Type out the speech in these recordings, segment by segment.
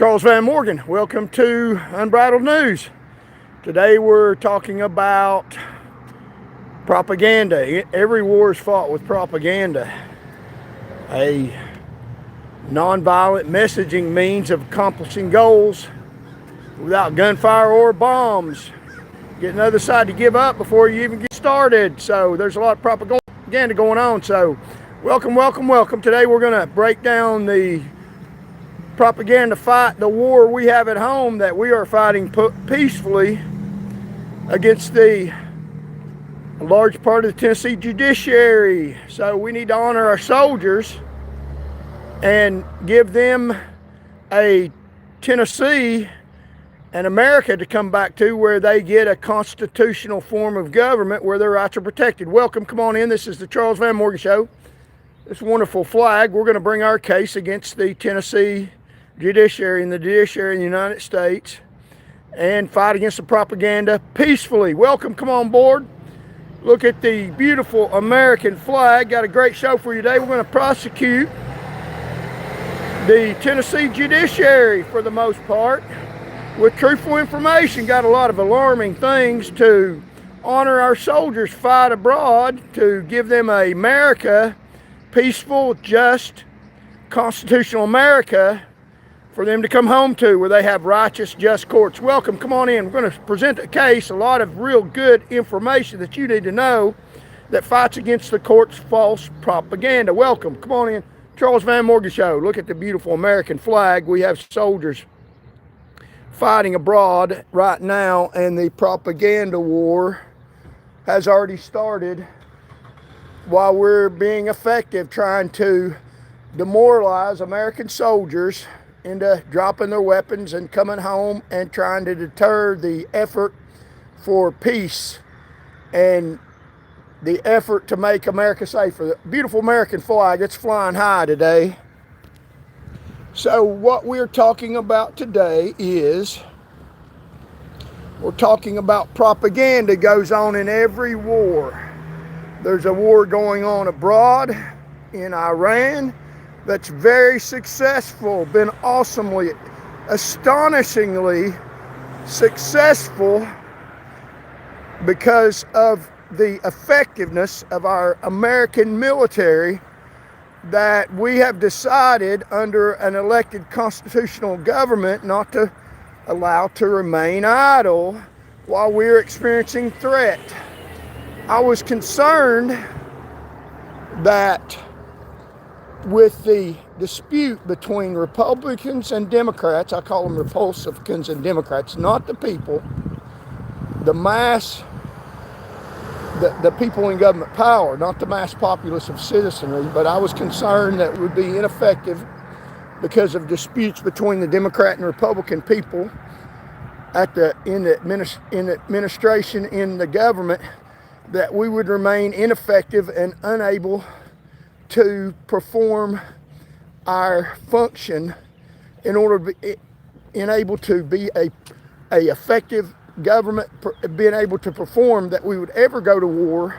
Charles Van Morgan, welcome to Unbridled News. Today we're talking about propaganda. Every war is fought with propaganda, a nonviolent messaging means of accomplishing goals without gunfire or bombs. Getting the other side to give up before you even get started. So there's a lot of propaganda going on. So welcome. Today we're going to break down the propaganda fight, the war we have at home that we are fighting peacefully against the large part of the Tennessee Judiciary. So we need to honor our soldiers and give them a Tennessee and America to come back to, where they get a constitutional form of government where their rights are protected. Welcome, come on in. This is the Charles Van Morgan Show. This wonderful flag, we're going to bring our case against the Tennessee Judiciary and the Judiciary in the United States and fight against the propaganda peacefully. Welcome, come on board. Look at the beautiful American flag. Got a great show for you today. We're going to prosecute the Tennessee Judiciary for the most part with truthful information. Got a lot of alarming things to honor our soldiers, fight abroad, to give them a America, peaceful, just, constitutional America for them to come home to, where they have righteous, just courts. Welcome, come on in. We're going to present a case, a lot of real good information that you need to know that fights against the court's false propaganda. Welcome, come on in. Charles Van Morgan Show. Look at the beautiful American flag. We have soldiers fighting abroad right now, and the propaganda war has already started while we're being effective trying to demoralize American soldiers into dropping their weapons and coming home and trying to deter the effort for peace and the effort to make America safer. The beautiful American flag, it's flying high today. So what we're talking about today is we're talking about propaganda goes on in every war. There's a war going on abroad in Iran that's very successful, been awesomely, astonishingly successful because of the effectiveness of our American military that we have decided under an elected constitutional government not to allow to remain idle while we're experiencing threat. I was concerned that with the dispute between Republicans and Democrats, I call them Republicans and Democrats, not the people, the mass, the people in government power, not the mass populace of citizenry, but I was concerned that it would be ineffective because of disputes between the Democrat and Republican people in the administration, in the government, that we would remain ineffective and unable to perform our function in order to be a effective government, being able to perform, that we would ever go to war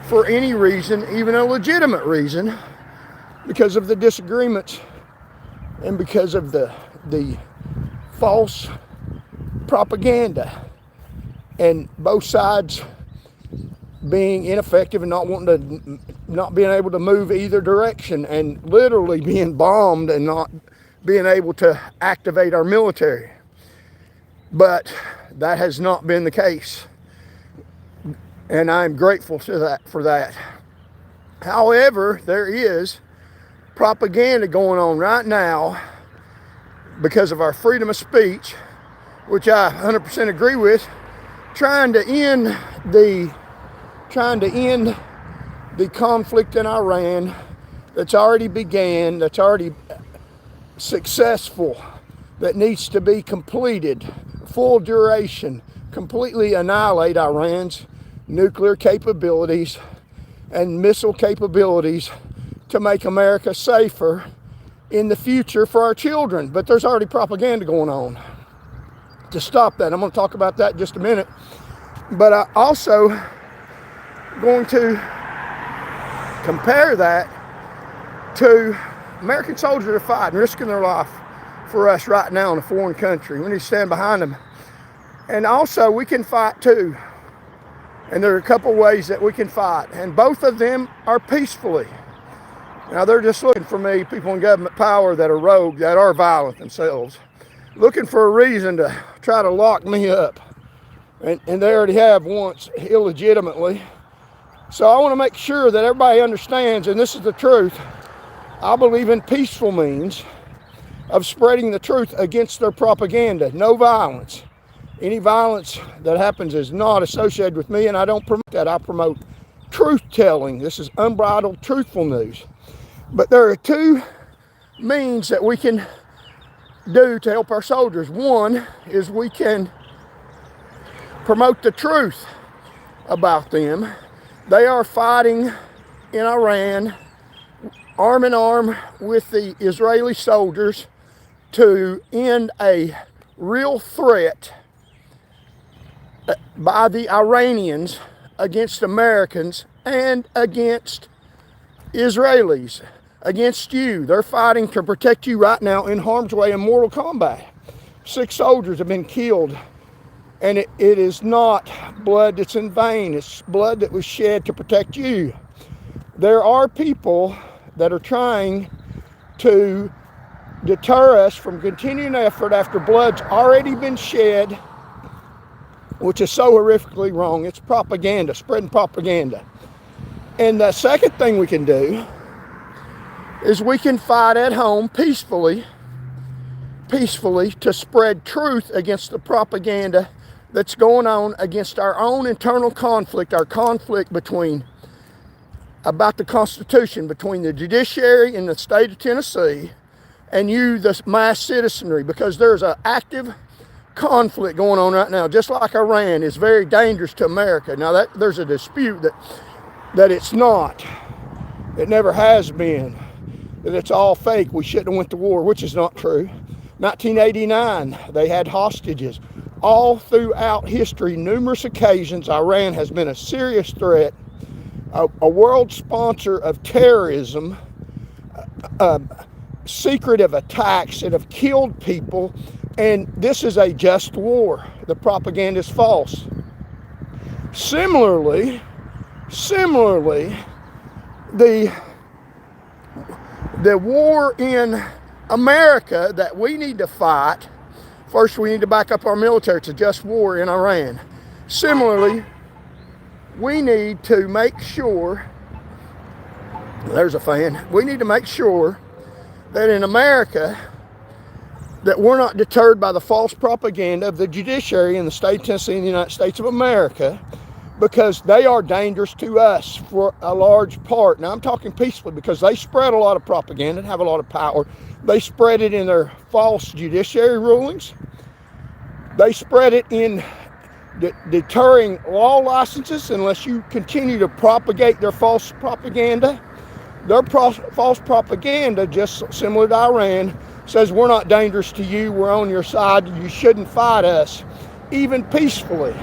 for any reason, even a legitimate reason, because of the disagreements and because of the false propaganda and both sides being ineffective and not being able to move either direction, and literally being bombed and not being able to activate our military. But that has not been the case, and I'm grateful for that. However, there is propaganda going on right now because of our freedom of speech, which I 100% agree with, trying to end the conflict in Iran that's already began, that's already successful, that needs to be completed, full duration, completely annihilate Iran's nuclear capabilities and missile capabilities to make America safer in the future for our children. But there's already propaganda going on to stop that. I'm going to talk about that in just a minute. But I also going to compare that to American soldiers are fighting, risking their life for us right now in a foreign country. We need to stand behind them. And also, we can fight too. And there are a couple ways that we can fight. And both of them are peacefully. Now, they're just looking for me, people in government power that are rogue, that are violent themselves, looking for a reason to try to lock me up. And they already have once, illegitimately. So I want to make sure that everybody understands, and this is the truth, I believe in peaceful means of spreading the truth against their propaganda. No violence. Any violence that happens is not associated with me, and I don't promote that. I promote truth-telling. This is unbridled, truthful news. But there are two means that we can do to help our soldiers. One is we can promote the truth about them. They are fighting in Iran, arm in arm with the Israeli soldiers, to end a real threat by the Iranians against Americans and against Israelis, against you. They're fighting to protect you right now in harm's way in mortal combat. 6 soldiers have been killed, and it is not blood that's in vain. It's blood that was shed to protect you. There are people that are trying to deter us from continuing effort after blood's already been shed, which is so horrifically wrong. It's propaganda, spreading propaganda. And the second thing we can do is we can fight at home peacefully to spread truth against the propaganda that's going on against our own internal conflict, our conflict about the Constitution, between the judiciary in the state of Tennessee and you, the mass citizenry, because there's an active conflict going on right now, just like Iran is very dangerous to America. Now, there's a dispute that it's not. It never has been. That it's all fake. We shouldn't have went to war, which is not true. 1989, they had hostages. All throughout history, numerous occasions, Iran has been a serious threat, a world sponsor of terrorism, secretive attacks that have killed people, and this is a just war. The propaganda is false. Similarly, the war in America that we need to fight, first we need to back up our military. It's a just war in Iran. Similarly, we need to make sure, there's a fan, we need to make sure that in America that we're not deterred by the false propaganda of the judiciary in the state of Tennessee and the United States of America, because they are dangerous to us for a large part. Now, I'm talking peacefully because they spread a lot of propaganda and have a lot of power. They spread it in their false judiciary rulings. They spread it in deterring law licenses unless you continue to propagate their false propaganda. Their false propaganda, just similar to Iran, says we're not dangerous to you, we're on your side, you shouldn't fight us, even peacefully.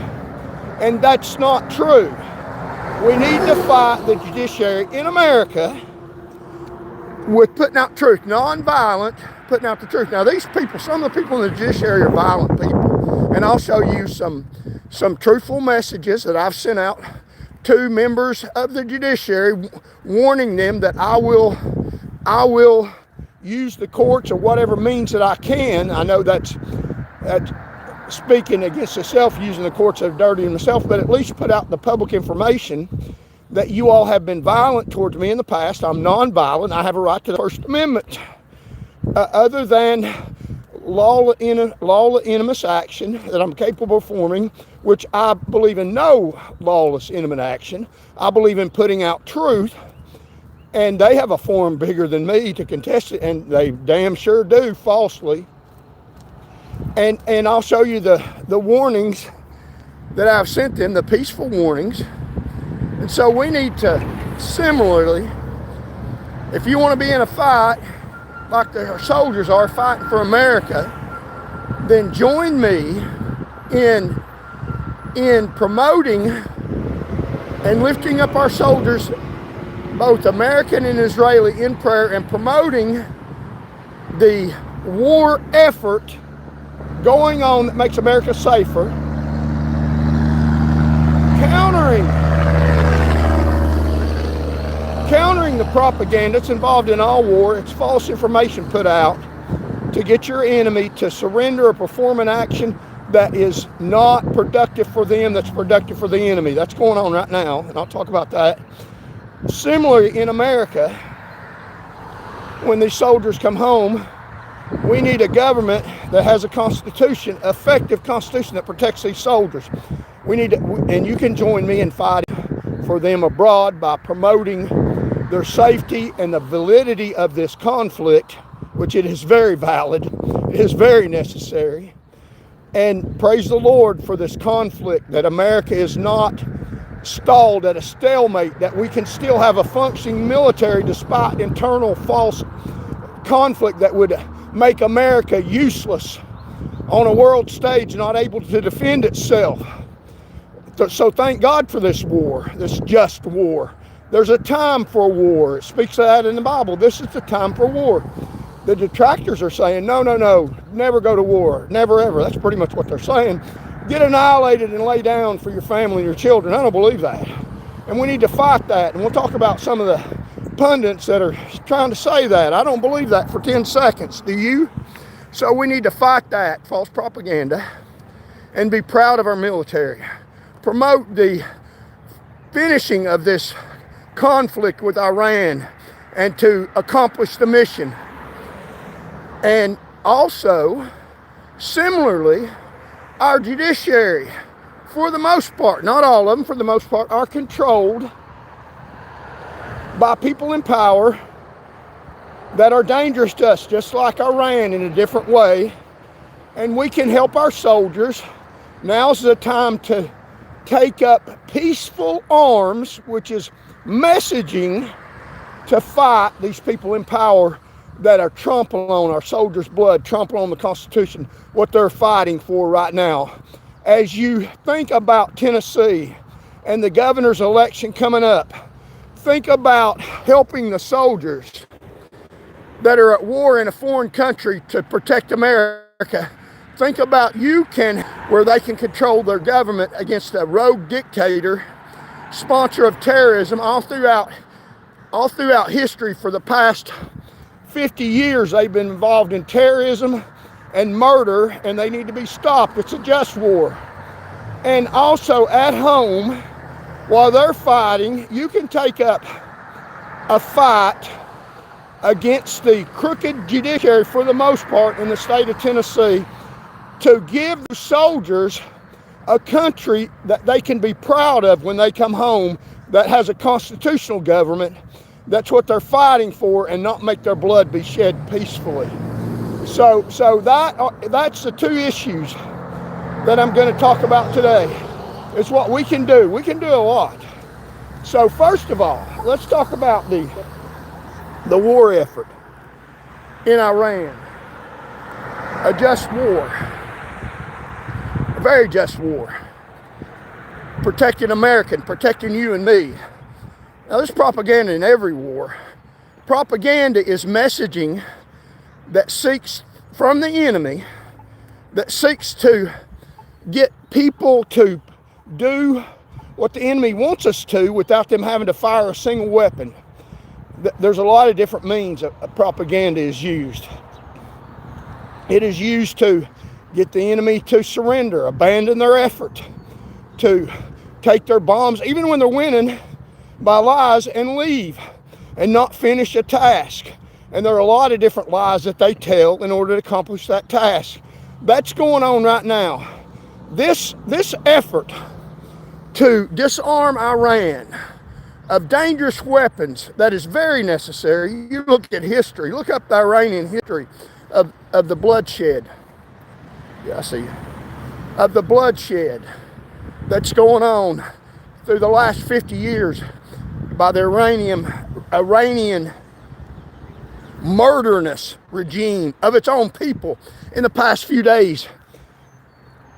And that's not true. We need to fight the judiciary in America with putting out truth, non-violent, putting out the truth. Now, these people, some of the people in the judiciary are violent people, and I'll show you some truthful messages that I've sent out to members of the judiciary, warning them that I will use the courts or whatever means that I can. I know that's speaking against myself, using the courts that are dirty in myself, but at least put out the public information that you all have been violent towards me in the past. I'm non-violent. I have a right to the First Amendment. Other than lawless action that I'm capable of performing, which I believe in no lawless intimate action. I believe in putting out truth, and they have a forum bigger than me to contest it, and they damn sure do falsely. And I'll show you the warnings that I've sent them, the peaceful warnings. And so we need to, similarly, if you want to be in a fight like the soldiers are fighting for America, then join me in promoting and lifting up our soldiers, both American and Israeli, in prayer, and promoting the war effort going on that makes America safer, countering the propaganda that's involved in all war. It's false information put out to get your enemy to surrender or perform an action that is not productive for them, that's productive for the enemy. That's going on right now, and I'll talk about that. Similarly, in America, when these soldiers come home, we need a government that has a constitution, effective constitution that protects these soldiers. We need to, and you can join me in fighting for them abroad by promoting their safety and the validity of this conflict, which it is very valid, it is very necessary. And praise the Lord for this conflict, that America is not stalled at a stalemate, that we can still have a functioning military despite internal false conflict that would make America useless on a world stage, not able to defend itself. So thank God for this war, this just war. There's a time for war. It speaks of that in the Bible. This is the time for war. The detractors are saying, no, never go to war, never ever. That's pretty much what they're saying. Get annihilated and lay down for your family and your children. I don't believe that. And we need to fight that. And we'll talk about some of the pundits that are trying to say that. I don't believe that for 10 seconds. Do you? So we need to fight that false propaganda and be proud of our military. Promote the finishing of this conflict with Iran and to accomplish the mission. And also, similarly, our judiciary, for the most part, not all of them, for the most part, are controlled by people in power that are dangerous to us, just like Iran in a different way. And we can help our soldiers. Now's the time to take up peaceful arms, which is messaging, to fight these people in power that are trampling on our soldiers' blood, trampling on the Constitution, what they're fighting for right now. As you think about Tennessee and the governor's election coming up, think about helping the soldiers that are at war in a foreign country to protect America. Think about where they can control their government against a rogue dictator, sponsor of terrorism all throughout history. For the past 50 years, they've been involved in terrorism and murder, and they need to be stopped. It's a just war. And also at home, while they're fighting, you can take up a fight against the crooked judiciary, for the most part, in the state of Tennessee, to give the soldiers a country that they can be proud of when they come home, that has a constitutional government. That's what they're fighting for, and not make their blood be shed peacefully. So that's the two issues that I'm going to talk about today. It's what we can do. We can do a lot. So first of all, let's talk about the war effort in Iran. A just war. A very just war. Protecting America, protecting you and me. Now, there's propaganda in every war. Propaganda is messaging that seeks from the enemy, that seeks to get people to do what the enemy wants us to without them having to fire a single weapon. There's a lot of different means that propaganda is used. It is used to get the enemy to surrender, abandon their effort, to take their bombs, even when they're winning, by lies, and leave and not finish a task. And there are a lot of different lies that they tell in order to accomplish that task. That's going on right now. This effort to disarm Iran of dangerous weapons, that is very necessary. You look at history, look up the Iranian history of the bloodshed. Yeah, I see you. Of the bloodshed that's going on through the last 50 years by the Iranian murderous regime of its own people. In the past few days,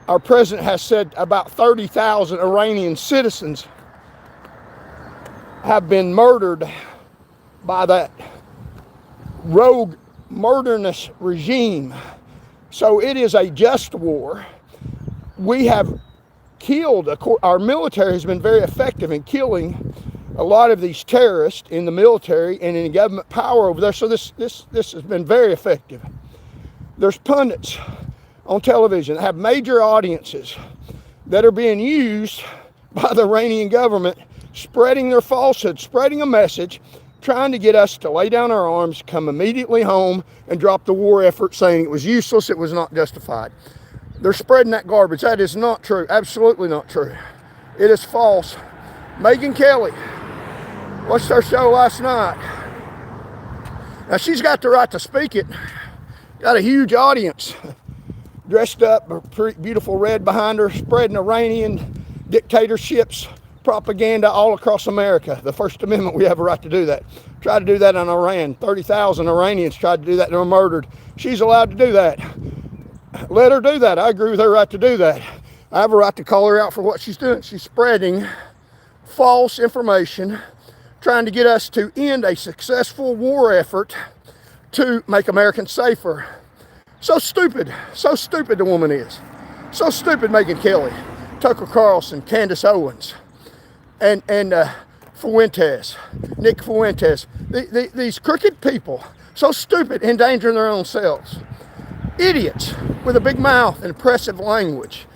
our president has said about 30,000 Iranian citizens have been murdered by that rogue murderous regime. So it is a just war. We have killed, our military has been very effective in killing a lot of these terrorists in the military and in government power over there. So this has been very effective. There's pundits on television that have major audiences that are being used by the Iranian government, spreading their falsehood, spreading a message, trying to get us to lay down our arms, come immediately home, and drop the war effort, saying it was useless, it was not justified. They're spreading that garbage. That is not true. Absolutely not true. It is false. Megyn Kelly watched our show last night. Now, she's got the right to speak it. Got a huge audience. Dressed up, beautiful red behind her, spreading Iranian dictatorships propaganda all across America. The First Amendment, we have a right to do that. Tried to do that in Iran. 30,000 Iranians tried to do that and were murdered. She's allowed to do that. Let her do that. I agree with her right to do that. I have a right to call her out for what she's doing. She's spreading false information, trying to get us to end a successful war effort to make Americans safer. So stupid the woman is. So stupid, Megyn Kelly, Tucker Carlson, Candace Owens, and Fuentes, Nick Fuentes. These crooked people, so stupid, endangering their own selves. Idiots with a big mouth and oppressive language,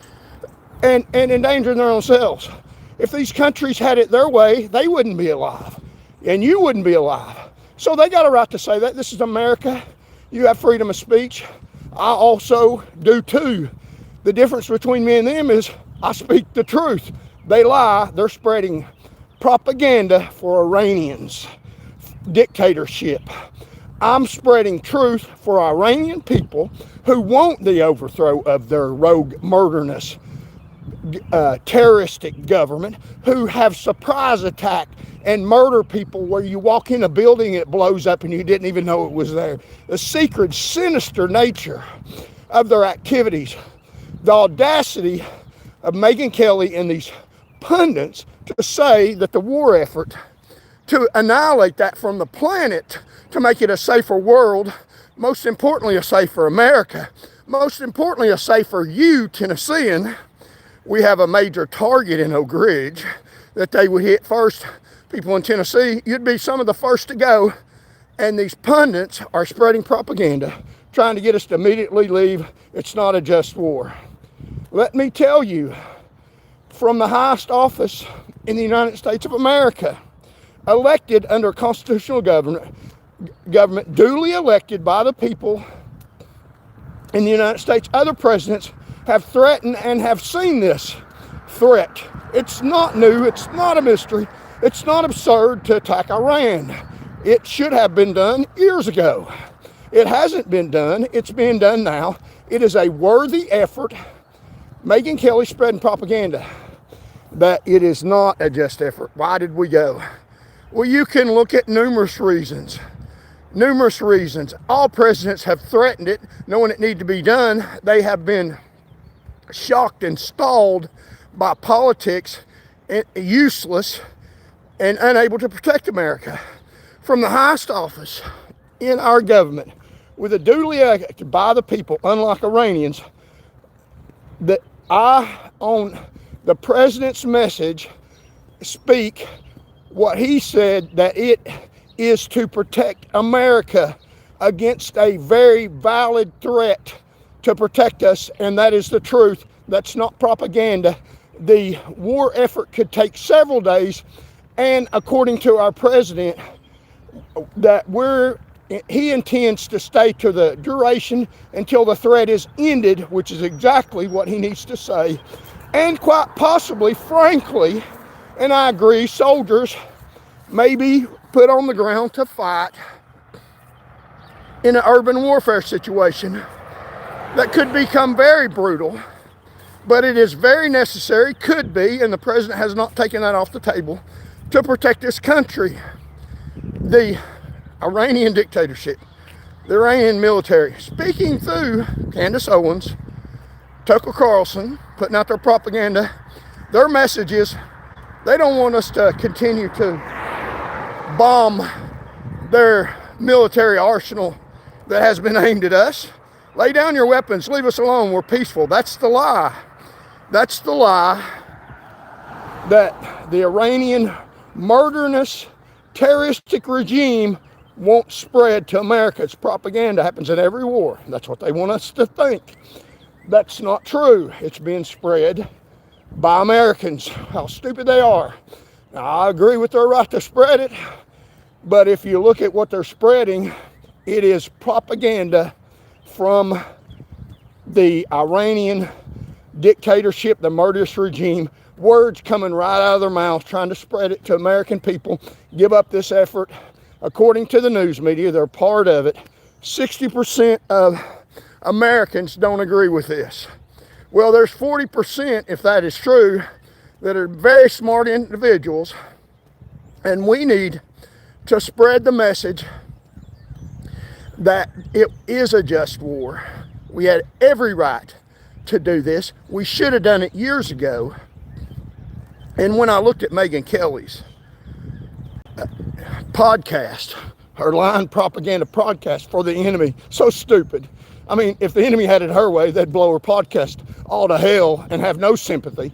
and endangering their own selves. If these countries had it their way, they wouldn't be alive, and you wouldn't be alive. So they got a right to say that. This is America. You have freedom of speech. I also do too. The difference between me and them is I speak the truth. They lie. They're spreading propaganda for Iranians, dictatorship. I'm spreading truth for Iranian people who want the overthrow of their rogue, murderous, terroristic government, who have surprise attack and murder people where you walk in a building and it blows up and you didn't even know it was there. The secret, sinister nature of their activities. The audacity of Megyn Kelly and these pundits to say that the war effort to annihilate that from the planet, to make it a safer world, most importantly a safer America, most importantly a safer you, Tennessean. We have a major target in Oak Ridge that they would hit first. People in Tennessee, you'd be some of the first to go. And these pundits are spreading propaganda, trying to get us to immediately leave. It's not a just war. Let me tell you, from the highest office in the United States of America, elected under a constitutional government, duly elected by the people in the United States, other presidents have threatened and have seen this threat. It's not new. It's not a mystery. It's not absurd to attack Iran. It should have been done years ago. It hasn't been done. It's being done now. It is a worthy effort. Megyn Kelly spreading propaganda that it is not a just effort. Why did we go? Well, you can look at numerous reasons. Numerous reasons. All presidents have threatened it, knowing it needed to be done. They have been shocked and stalled by politics, and useless and unable to protect America. From the highest office in our government, with a duly elected by the people, unlike Iranians, that I, on the president's message, speak what he said, that it is to protect America against a very valid threat to protect us, and that is the truth. That's not propaganda. The war effort could take several days, and according to our president, that he intends to stay to the duration until the threat is ended, which is exactly what he needs to say. And quite possibly, frankly, and I agree, soldiers may be put on the ground to fight in an urban warfare situation that could become very brutal, but it is very necessary, could be, and the president has not taken that off the table, to protect this country. The Iranian dictatorship, the Iranian military, speaking through Candace Owens, Tucker Carlson, putting out their propaganda, their message is they don't want us to continue to bomb their military arsenal that has been aimed at us. Lay down your weapons, leave us alone, we're peaceful. That's the lie. That's the lie that the Iranian murderous, terroristic regime won't spread to America. It's propaganda, happens in every war. That's what they want us to think. That's not true. It's being spread by Americans. How stupid they are. Now, I agree with their right to spread it, but if you look at what they're spreading, it is propaganda from the Iranian dictatorship, the murderous regime, words coming right out of their mouth, trying to spread it to American people. Give up this effort. According to the news media, they're part of it. 60% of Americans don't agree with this. Well, there's 40%, if that is true, that are very smart individuals, and we need to spread the message that it is a just war. We had every right to do this. We should have done it years ago. And when I looked at Megyn Kelly's podcast, her lying propaganda podcast for the enemy, so stupid. I mean, if the enemy had it her way, they'd blow her podcast all to hell and have no sympathy.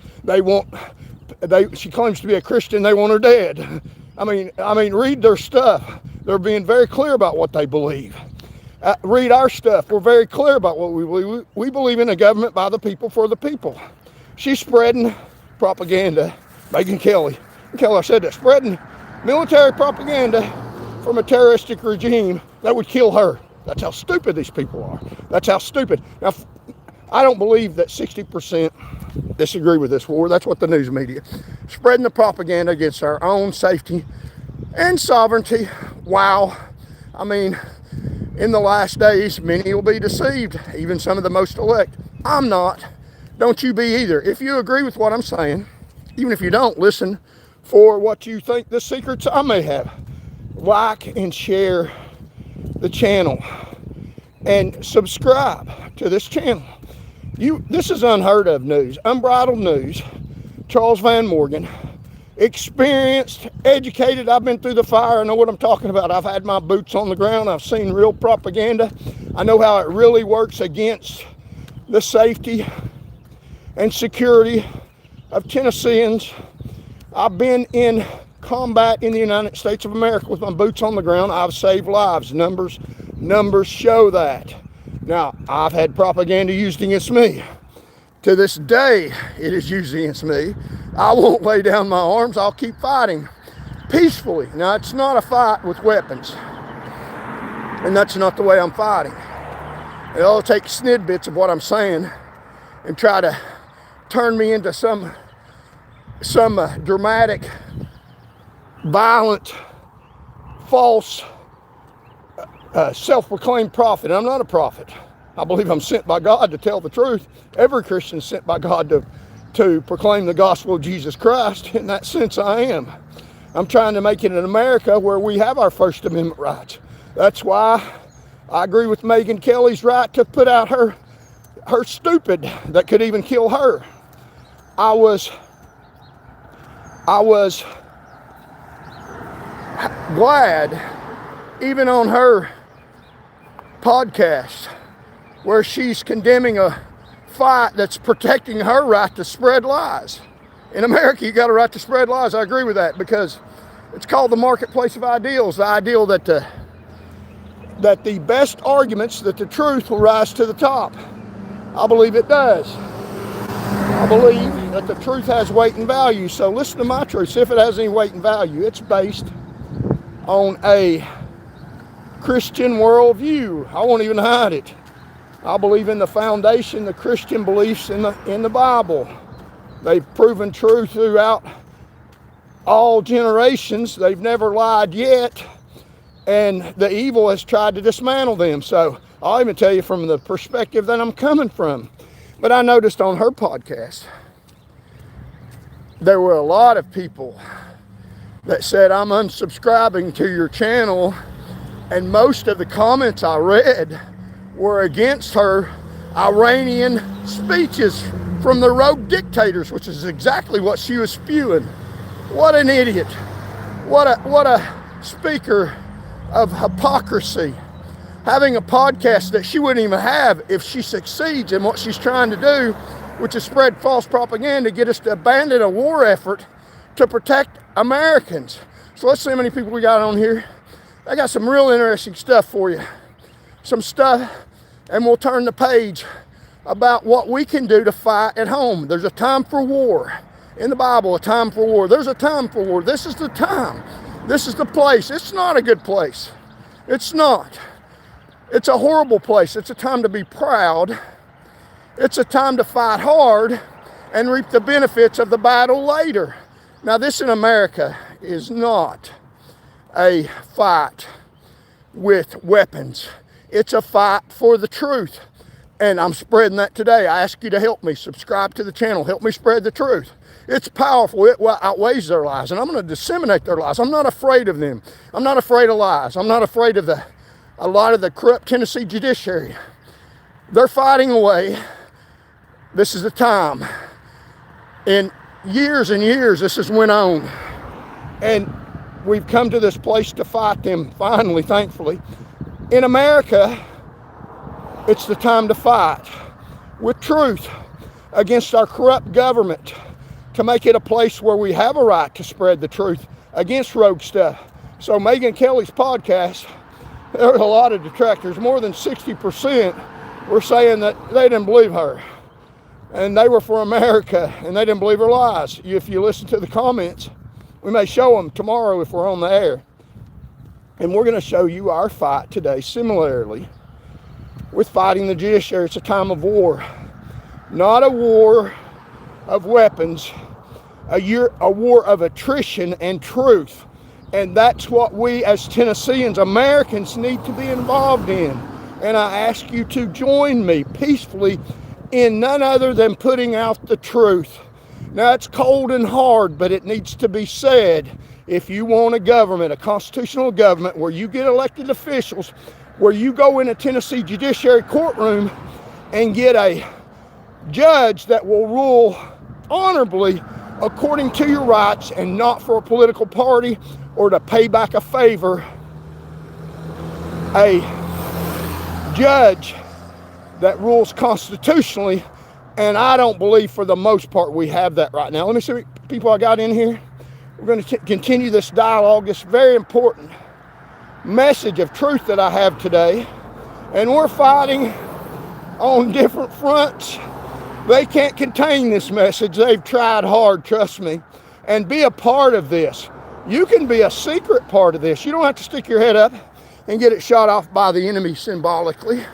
She claims to be a Christian, they want her dead. I mean, read their stuff. They're being very clear about what they believe. Read our stuff. We're very clear about what we believe. We believe in a government by the people for the people. She's spreading propaganda. Megyn Kelly. I said that. Spreading military propaganda from a terroristic regime that would kill her. That's how stupid these people are. That's how stupid. Now, I don't believe that 60% disagree with this war. That's what the news media. Spreading the propaganda against our own safety and sovereignty. Wow. I mean, in the last days, many will be deceived, even some of the most elect. I'm not. Don't you be either. If you agree with what I'm saying, even if you don't, listen for what you think the secrets I may have. Like and share the channel and subscribe to this channel. This is unheard of news, unbridled news. Charles Van Morgan, experienced, educated. I've been through the fire. I know what I'm talking about. I've had my boots on the ground. I've seen real propaganda. I know how it really works against the safety and security of Tennesseans. I've been in combat in the United States of America with my boots on the ground. I've saved lives. Numbers show that. Now, I've had propaganda used against me. To this day, it is used against me. I won't lay down my arms. I'll keep fighting peacefully. Now, it's not a fight with weapons. And that's not the way I'm fighting. They'll take snidbits of what I'm saying and try to turn me into some dramatic, violent, false, self-proclaimed prophet. And I'm not a prophet. I believe I'm sent by God to tell the truth. Every Christian is sent by God to proclaim the gospel of Jesus Christ. In that sense, I am. I'm trying to make it in America where we have our First Amendment rights. That's why I agree with Megyn Kelly's right to put out her stupid that could even kill her. I was glad, even on her podcast, where she's condemning a fight that's protecting her right to spread lies. In America, you got a right to spread lies. I agree with that, because it's called the marketplace of ideals. The ideal that the best arguments, that the truth will rise to the top. I believe it does. I believe that the truth has weight and value. So listen to my truth. See if it has any weight and value. It's based on a Christian worldview. I won't even hide it. I believe in the foundation, the Christian beliefs in the Bible. They've proven true throughout all generations. They've never lied yet. And the evil has tried to dismantle them. So I'll even tell you from the perspective that I'm coming from. But I noticed on her podcast, there were a lot of people that said, I'm unsubscribing to your channel. And most of the comments I read were against her Iranian speeches from the rogue dictators, which is exactly what she was spewing. What an idiot. What a speaker of hypocrisy. having a podcast that she wouldn't even have if she succeeds in what she's trying to do, which is spread false propaganda, get us to abandon a war effort to protect Americans. So let's see how many people we got on here. I got some real interesting stuff for you. Some stuff, and we'll turn the page about what we can do to fight at home. There's a time for war. In the Bible, a time for war. There's a time for war. This is the time. This is the place. It's not a good place. It's not. It's a horrible place. It's a time to be proud. It's a time to fight hard and reap the benefits of the battle later. Now, this in America is not a fight with weapons. It's a fight for the truth. And I'm spreading that today. I ask you to help me. Subscribe to the channel. Help me spread the truth. It's powerful. It outweighs their lies. And I'm going to disseminate their lies. I'm not afraid of them. I'm not afraid of lies. I'm not afraid of a lot of the corrupt Tennessee judiciary. They're fighting away. This is the time. In years and years, this has went on. And we've come to this place to fight them finally, thankfully. In America, it's the time to fight with truth against our corrupt government, to make it a place where we have a right to spread the truth against rogue stuff. So Megyn Kelly's podcast, there were a lot of detractors. More than 60% were saying that they didn't believe her. And they were for America, and they didn't believe her lies. If you listen to the comments, we may show them tomorrow if we're on the air. And we're going to show you our fight today, similarly, with fighting the judiciary. It's a time of war. Not a war of weapons, a war of attrition and truth. And that's what we as Tennesseans, Americans, need to be involved in. And I ask you to join me peacefully in none other than putting out the truth. Now, it's cold and hard, but it needs to be said. If you want a government, a constitutional government, where you get elected officials, where you go in a Tennessee judiciary courtroom and get a judge that will rule honorably according to your rights and not for a political party or to pay back a favor, a judge that rules constitutionally. And I don't believe for the most part we have that right now. Let me see what people I got in here. We're going to continue this dialogue, this very important message of truth that I have today. And we're fighting on different fronts. They can't contain this message. They've tried hard, trust me. And be a part of this. You can be a secret part of this. You don't have to stick your head up and get it shot off by the enemy symbolically.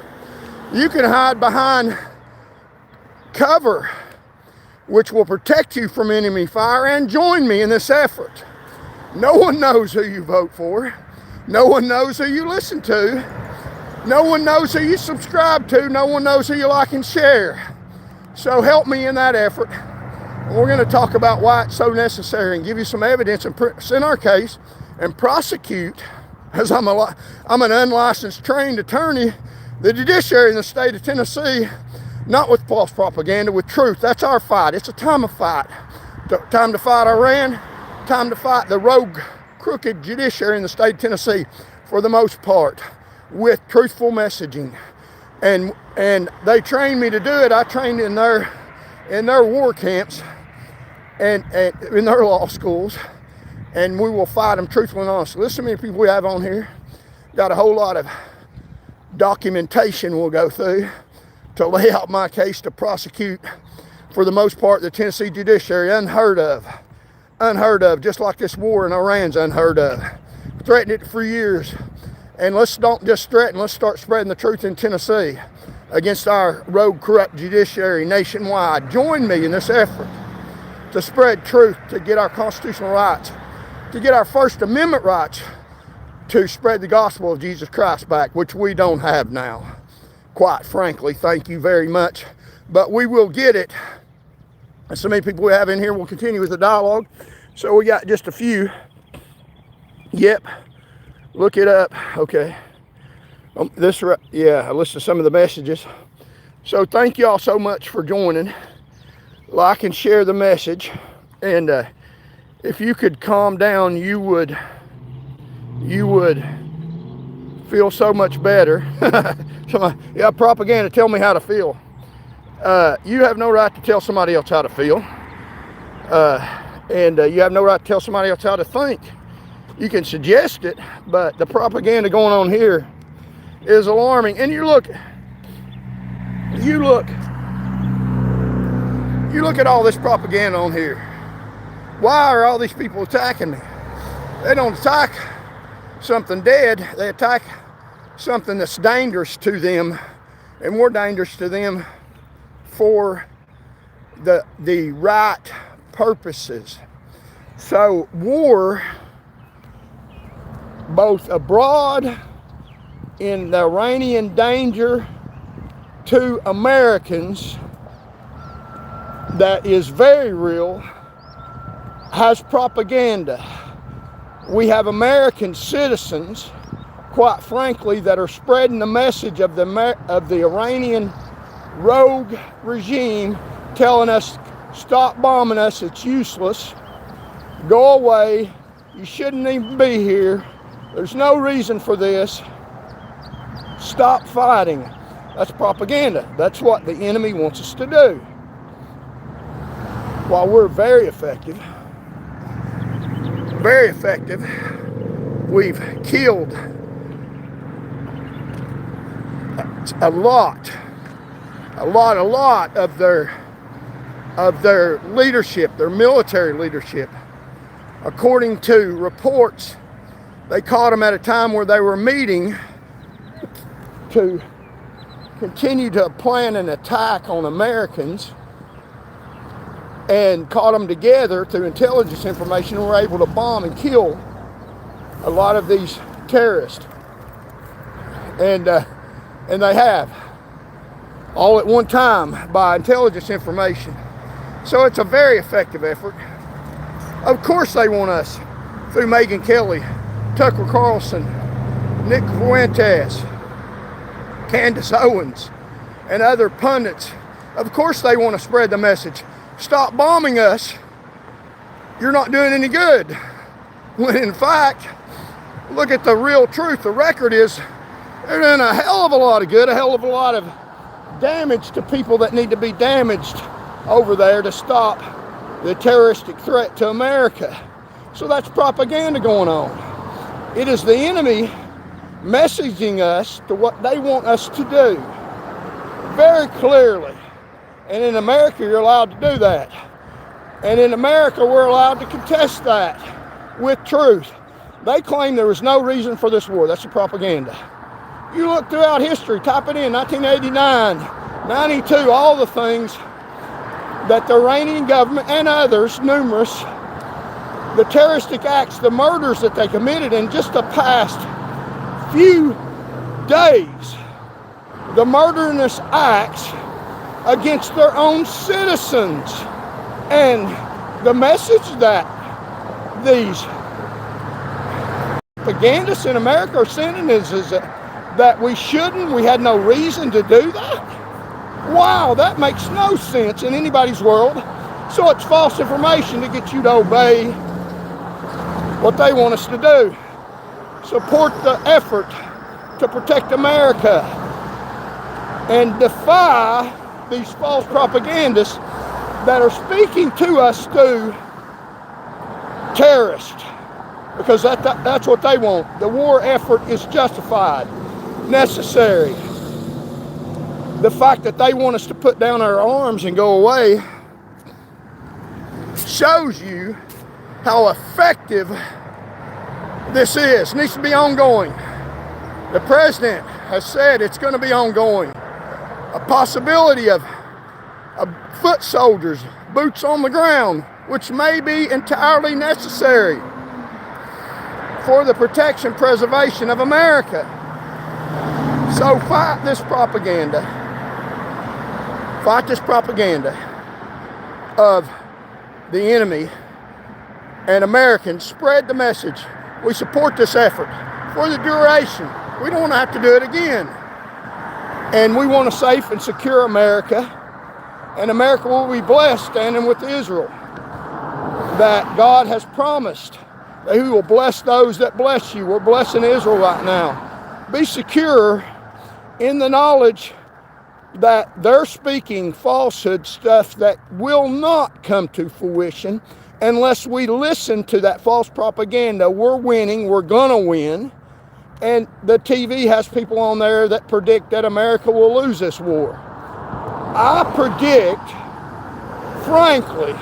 You can hide behind cover, which will protect you from enemy fire, and join me in this effort. No one knows who you vote for. No one knows who you listen to. No one knows who you subscribe to. No one knows who you like and share. So help me in that effort. We're going to talk about why it's so necessary and give you some evidence and present our case and prosecute, as I'm an unlicensed trained attorney, the judiciary in the state of Tennessee, not with false propaganda, with truth. That's our fight. It's a time of fight. Time to fight Iran, time to fight the rogue, crooked judiciary in the state of Tennessee, for the most part, with truthful messaging. And they trained me to do it. I trained in their war camps and in their law schools, and we will fight them truthfully and honestly. Listen to me, people we have on here. Got a whole lot of documentation we'll go through to lay out my case to prosecute, for the most part, the Tennessee judiciary. Unheard of, just like this war in Iran's unheard of. Threatened it for years. And let's don't just threaten, let's start spreading the truth in Tennessee against our rogue, corrupt judiciary nationwide. Join me in this effort to spread truth, to get our constitutional rights, to get our First Amendment rights, to spread the gospel of Jesus Christ back, which we don't have now. Quite frankly, thank you very much. But we will get it. And so many people we have in here. We'll continue with the dialogue. So we got just a few. Yep. Look it up. Okay. I listened to some of the messages. So thank y'all so much for joining. Like and share the message. And if you could calm down, you would feel so much better. Yeah, propaganda, tell me how to feel. You have no right to tell somebody else how to feel. And you have no right to tell somebody else how to think. You can suggest it, but the propaganda going on here is alarming. And you look at all this propaganda on here. Why are all these people attacking me? They don't attack something dead. They attack something that's dangerous to them, and more dangerous to them for the right purposes. So war, both abroad in the Iranian danger to Americans, that is very real, has propaganda. We have American citizens, quite frankly, that are spreading the message of the Iranian rogue regime, telling us, stop bombing us, it's useless, go away, you shouldn't even be here, there's no reason for this, stop fighting. That's propaganda. That's what the enemy wants us to do. While we're very effective, we've killed a lot of their leadership, their military leadership. According to reports, they caught them at a time where they were meeting to continue to plan an attack on Americans, and caught them together through intelligence information, and were able to bomb and kill a lot of these terrorists. And they have, all at one time, by intelligence information. So it's a very effective effort. Of course they want us, through Megyn Kelly, Tucker Carlson, Nick Fuentes, Candace Owens, and other pundits. Of course they want to spread the message. Stop bombing us. You're not doing any good. When in fact, look at the real truth. The record is they're doing a hell of a lot of good, a hell of a lot of damage to people that need to be damaged over there to stop the terroristic threat to America. So that's propaganda going on. It is the enemy messaging us to what they want us to do very clearly. And in America, you're allowed to do that. And in America, we're allowed to contest that with truth. They claim there was no reason for this war. That's the propaganda. You look throughout history, type it in, 1989, 92, all the things that the Iranian government and others, numerous, the terroristic acts, the murders that they committed in just the past few days, the murderous acts against their own citizens. And the message that these propagandists in America are sending is that we shouldn't, we had no reason to do that. Wow, that makes no sense in anybody's world. So it's false information to get you to obey what they want us to do. Support the effort to protect America and defy these false propagandists that are speaking to us through terrorists, because that's what they want. The war effort is justified, necessary. The fact that they want us to put down our arms and go away shows you how effective this is. It needs to be ongoing. The president has said it's going to be ongoing. A possibility of foot soldiers, boots on the ground, which may be entirely necessary for the protection, preservation of America. So fight this propaganda. Fight this propaganda of the enemy, and Americans spread the message. We support this effort for the duration. We don't want to have to do it again. And we want a safe and secure America. And America will be blessed standing with Israel. That God has promised that He will bless those that bless you. We're blessing Israel right now. be secure in the knowledge that they're speaking falsehood stuff that will not come to fruition unless we listen to that false propaganda. We're winning, we're gonna win. And the TV has people on there that predict that America will lose this war. I predict, frankly,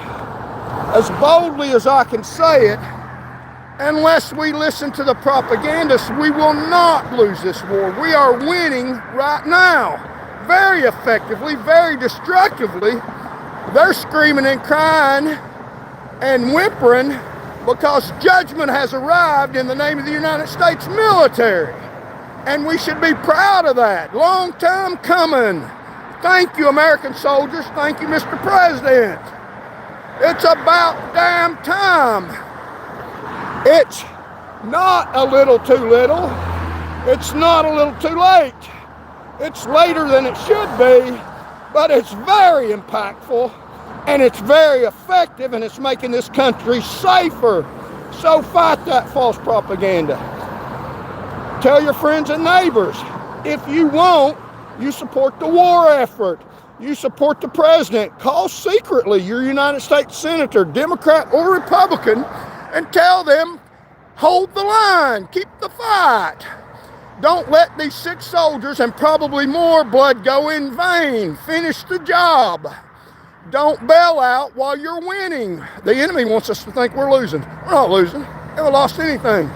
as boldly as I can say it, unless we listen to the propagandists, we will not lose this war. We are winning right now, very effectively, very destructively. They're screaming and crying and whimpering because judgment has arrived in the name of the United States military. And we should be proud of that. Long time coming. Thank you, American soldiers. Thank you, Mr. President. It's about damn time. It's not a little too little. It's not a little too late. It's later than it should be, but it's very impactful and it's very effective and it's making this country safer. So fight that false propaganda. Tell your friends and neighbors. If you won't, you support the war effort. You support the president. Call secretly your United States Senator, Democrat or Republican, and tell them, hold the line, keep the fight. Don't let these 6 soldiers and probably more blood go in vain. Finish the job. Don't bail out while you're winning. The enemy wants us to think we're losing. We're not losing. We haven't lost anything.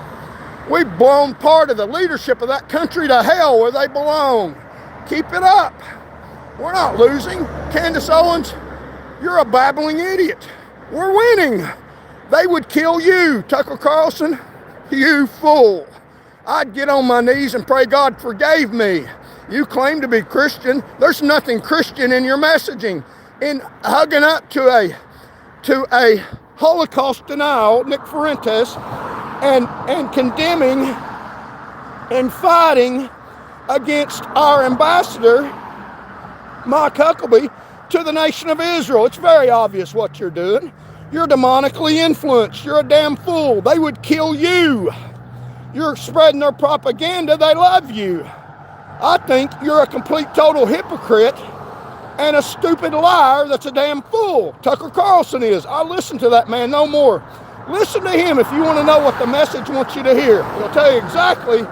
We've blown part of the leadership of that country to hell where they belong. Keep it up. We're not losing. Candace Owens, you're a babbling idiot. We're winning. They would kill you, Tucker Carlson. You fool. I'd get on my knees and pray God forgave me. You claim to be Christian. There's nothing Christian in your messaging. In hugging up to a Holocaust denial, Nick Fuentes, and condemning and fighting against our ambassador, Mike Huckabee, to the nation of Israel. It's very obvious what you're doing. You're demonically influenced. You're a damn fool. They would kill you. You're spreading their propaganda. They love you. I think you're a complete, total hypocrite and a stupid liar that's a damn fool. Tucker Carlson is. I listen to that man no more. Listen to him if you want to know what the message wants you to hear. He'll tell you exactly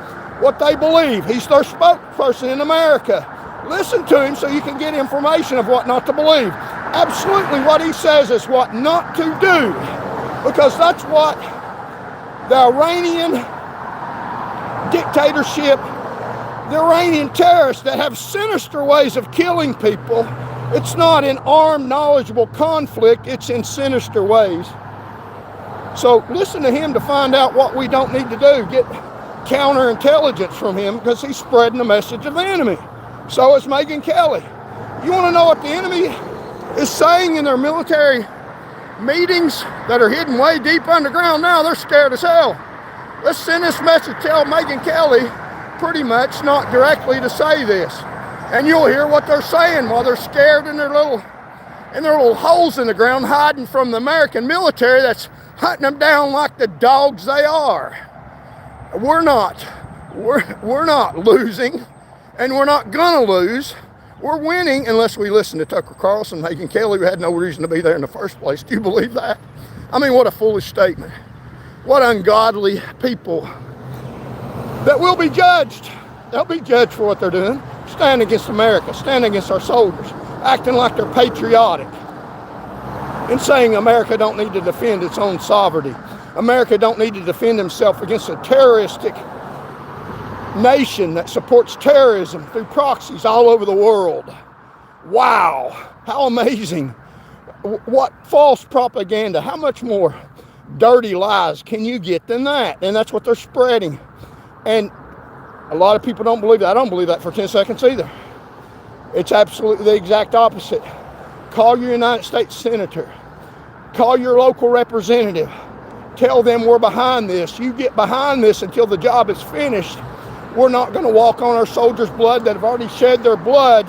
what they believe. He's their spokesperson in America. Listen to him so you can get information of what not to believe. Absolutely what he says is what not to do, because that's what the Iranian dictatorship, the Iranian terrorists that have sinister ways of killing people. It's not in armed, knowledgeable conflict, it's in sinister ways. So listen to him to find out what we don't need to do. Get counterintelligence from him because he's spreading the message of the enemy. So is Megyn Kelly. You want to know what the enemy is saying in their military meetings that are hidden way deep underground now? They're scared as hell. Let's send this message, tell Megyn Kelly pretty much, not directly, to say this. And you'll hear what they're saying while they're scared in their little holes in the ground, hiding from the American military that's hunting them down like the dogs they are. We're not losing, and we're not gonna lose. We're winning unless we listen to Tucker Carlson, Megyn Kelly, who had no reason to be there in the first place. Do you believe that? I mean, what a foolish statement. What ungodly people that will be judged. They'll be judged for what they're doing. Stand against America, stand against our soldiers, acting like they're patriotic and saying America don't need to defend its own sovereignty. America don't need to defend himself against a terroristic nation that supports terrorism through proxies all over the world. Wow, how amazing. What false propaganda, how much more dirty lies can you get than that? And that's what they're spreading. And a lot of people don't believe that. I don't believe that for 10 seconds either. It's absolutely the exact opposite. Call your United States Senator. Call your local representative. Tell them we're behind this. You get behind this until the job is finished. We're not going to walk on our soldiers' blood that have already shed their blood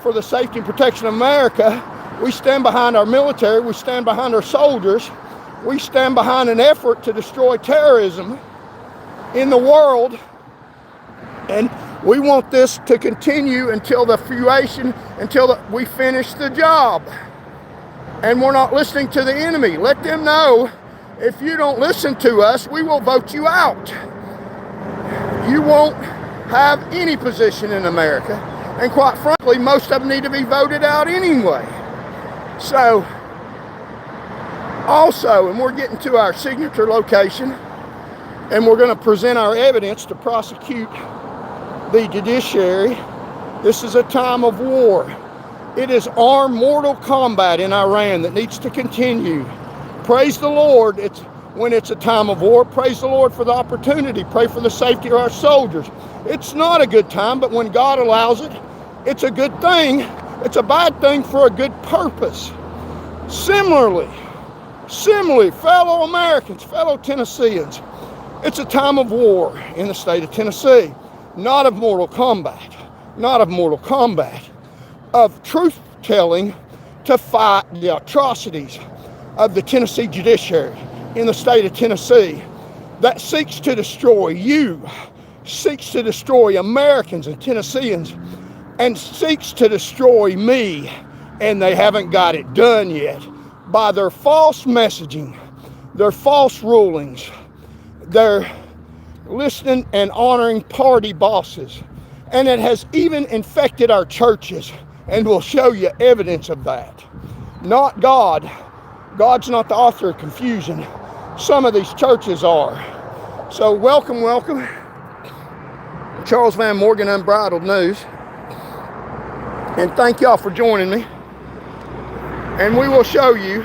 for the safety and protection of America. We stand behind our military. We stand behind our soldiers. We stand behind an effort to destroy terrorism in the world. And We want this to continue until we finish the job. And we're not listening to the enemy. Let them know, if you don't listen to us, we will vote you out. You won't have any position in America. And quite frankly, most of them need to be voted out anyway. So, also, and we're getting to our signature location, and we're going to present our evidence to prosecute the judiciary. This is a time of war. It is armed mortal combat in Iran that needs to continue. Praise the Lord when it's a time of war. Praise the Lord for the opportunity. Pray for the safety of our soldiers. It's not a good time, but when God allows it, it's a good thing. It's a bad thing for a good purpose. Similarly, fellow Americans, fellow Tennesseans, it's a time of war in the state of Tennessee. Not of mortal combat, of truth-telling to fight the atrocities of the Tennessee Judiciary in the state of Tennessee that seeks to destroy you, seeks to destroy Americans and Tennesseans, and seeks to destroy me, and they haven't got it done yet by their false messaging, their false rulings, their listening and honoring party bosses. And it has even infected our churches, and we'll show you evidence of that. Not God. God's not the author of confusion. Some of these churches are. So welcome. Charles Van Morgan, Unbridled News. And thank y'all for joining me. And we will show you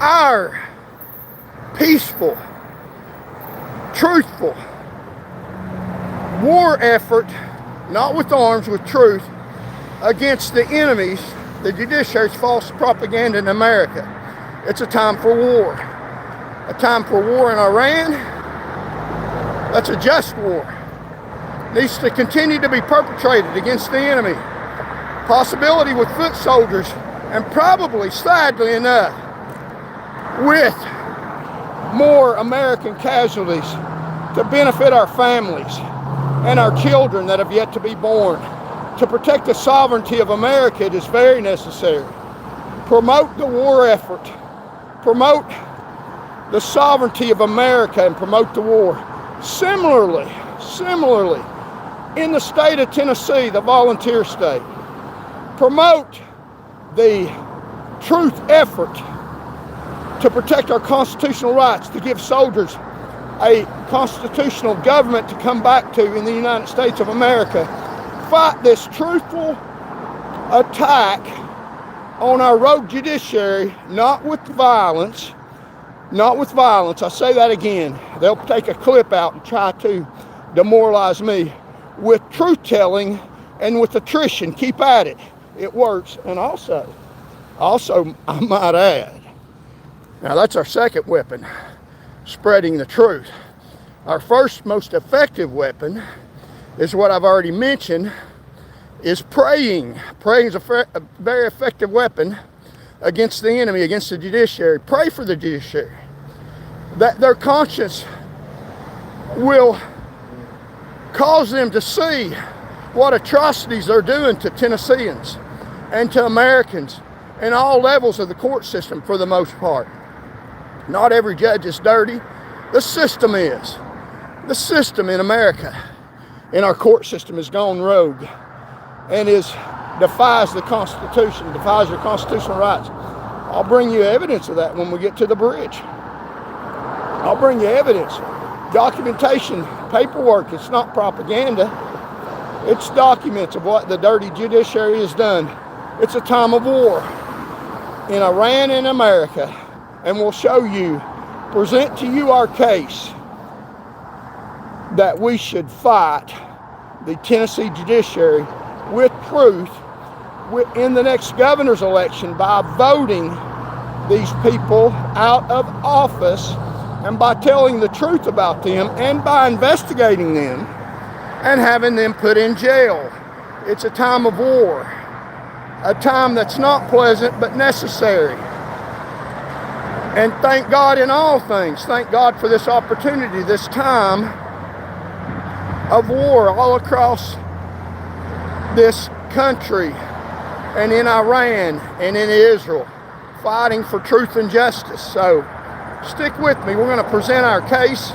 our peaceful, truthful war effort, not with arms, with truth, against the enemies, the judiciary's false propaganda in America. It's a time for war. A time for war in Iran. That's a just war. Needs to continue to be perpetrated against the enemy. Possibility with foot soldiers, and probably, sadly enough, with more American casualties to benefit our families and our children that have yet to be born. To protect the sovereignty of America, it is very necessary. Promote the war effort. Promote the sovereignty of America and promote the war. Similarly, in the state of Tennessee, the volunteer state, promote the truth effort to protect our constitutional rights, to give soldiers a constitutional government to come back to in the United States of America. Fight this truthful attack on our rogue judiciary, not with violence. I say that again. They'll take a clip out and try to demoralize me. With truth-telling and with attrition, keep at it. It works. And also, I might add, now that's our second weapon, spreading the truth. Our first most effective weapon is what I've already mentioned, is praying. Praying is a very effective weapon against the enemy, against the judiciary. Pray for the judiciary, that their conscience will cause them to see what atrocities they're doing to Tennesseans and to Americans in all levels of the court system for the most part. Not every judge is dirty. The system is. The system in America, in our court system, has gone rogue and defies the Constitution, defies your constitutional rights. I'll bring you evidence of that when we get to the bridge. I'll bring you evidence. Documentation, paperwork. It's not propaganda. It's documents of what the dirty judiciary has done. It's a time of war in Iran and America. And we'll show you, present to you our case that we should fight the Tennessee judiciary with truth in the next governor's election by voting these people out of office and by telling the truth about them and by investigating them and having them put in jail. It's a time of war, a time that's not pleasant but necessary. And thank God in all things. Thank God for this opportunity, this time of war all across this country and in Iran and in Israel, fighting for truth and justice. So stick with me. We're going to present our case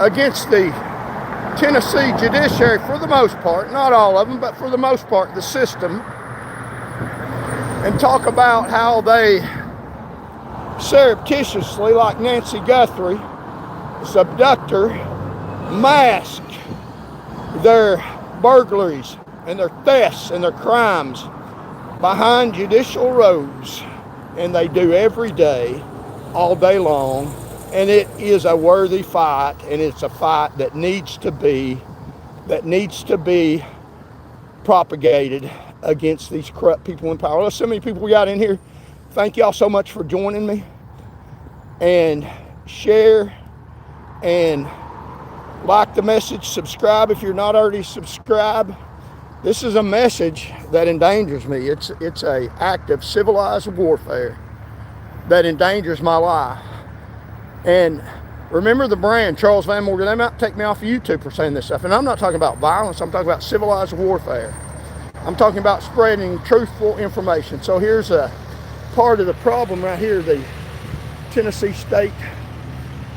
against the Tennessee Judiciary for the most part, not all of them, but for the most part, the system, and talk about how they surreptitiously, like Nancy Guthrie, this abductor, mask their burglaries and their thefts and their crimes behind judicial robes, and they do every day, all day long. And it is a worthy fight, and it's a fight that needs to be propagated against these corrupt people in power. There's so many people we got in here. Thank y'all so much for joining me, and share and like the message, subscribe if you're not already subscribed. This is a message that endangers me. It's an act of civilized warfare that endangers my life. And remember the brand, Charles Van Morgan, they might take me off of YouTube for saying this stuff. And I'm not talking about violence, I'm talking about civilized warfare. I'm talking about spreading truthful information. So here's a part of the problem right here. The Tennessee State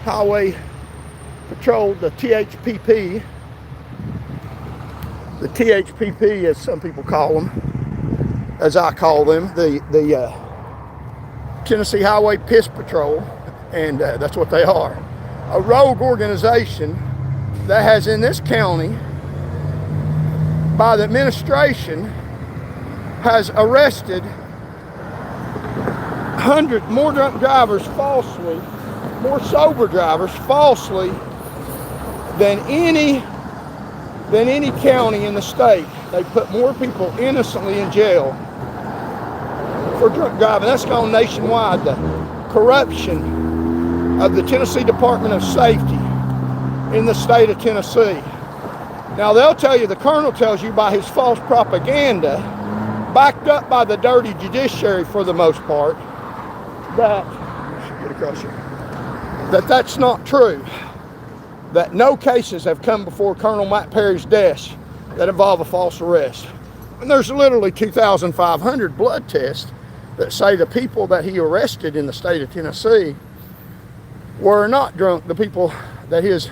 Highway Patrol, the THPP. The THPP, as some people call them, as I call them, the Tennessee Highway Piss Patrol. And that's what they are. A rogue organization that has in this county, by the administration, has arrested more drunk drivers falsely, more sober drivers falsely than any county in the state. They put more people innocently in jail for drunk driving. That's gone nationwide. The corruption of the Tennessee Department of Safety in the state of Tennessee. Now they'll tell you, the colonel tells you by his false propaganda, backed up by the dirty judiciary for the most part, that's not true. That no cases have come before Colonel Matt Perry's desk that involve a false arrest. And there's literally 2,500 blood tests that say the people that he arrested in the state of Tennessee were not drunk, the people that his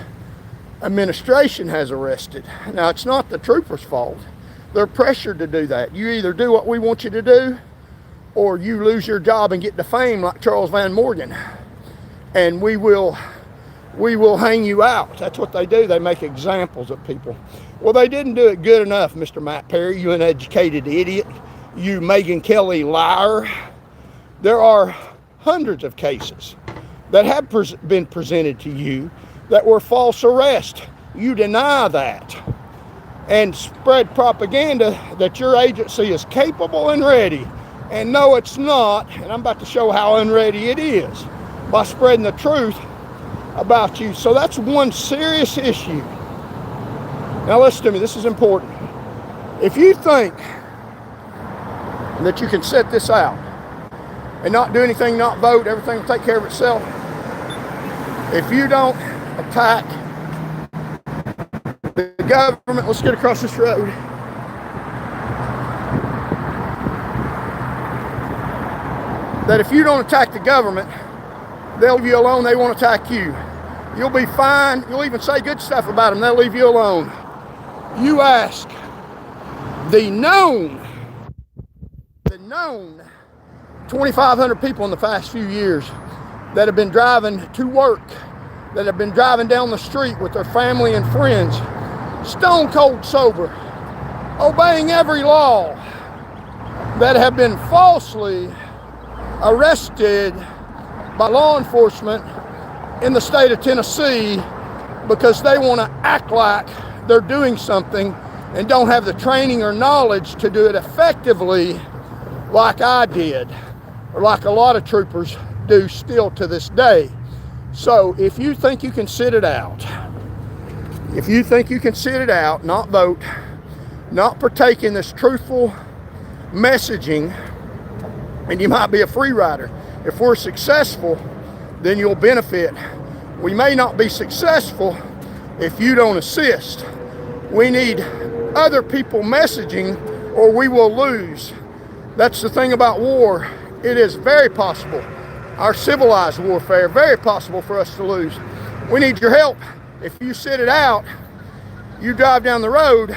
administration has arrested. Now, it's not the troopers' fault. They're pressured to do that. You either do what we want you to do, or you lose your job and get defamed like Charles Van Morgan. And we will hang you out. That's what they do. They make examples of people. Well, they didn't do it good enough, Mr. Matt Perry, you uneducated idiot. You Megyn Kelly liar. There are hundreds of cases that have been presented to you that were false arrests. You deny that and spread propaganda that your agency is capable and ready. And no, it's not. And I'm about to show how unready it is by spreading the truth about you. So that's one serious issue. Now listen to me, this is important. If you think that you can set this out and not do anything, not vote, everything will take care of itself, if you don't attack the government, let's get across this road. That if you don't attack the government, they'll leave you alone, they won't attack you. You'll be fine, you'll even say good stuff about them, they'll leave you alone. You ask the known 2,500 people in the past few years that have been driving to work, that have been driving down the street with their family and friends, stone cold sober, obeying every law, that have been falsely arrested by law enforcement in the state of Tennessee because they want to act like they're doing something and don't have the training or knowledge to do it effectively like I did, or like a lot of troopers do still to this day. So if you think you can sit it out, not vote, not partake in this truthful messaging, and you might be a free rider. If we're successful, then you'll benefit. We may not be successful if you don't assist. We need other people messaging, or we will lose. That's the thing about war. It is very possible, our civilized warfare, very possible for us to lose. We need your help. If you sit it out, you drive down the road,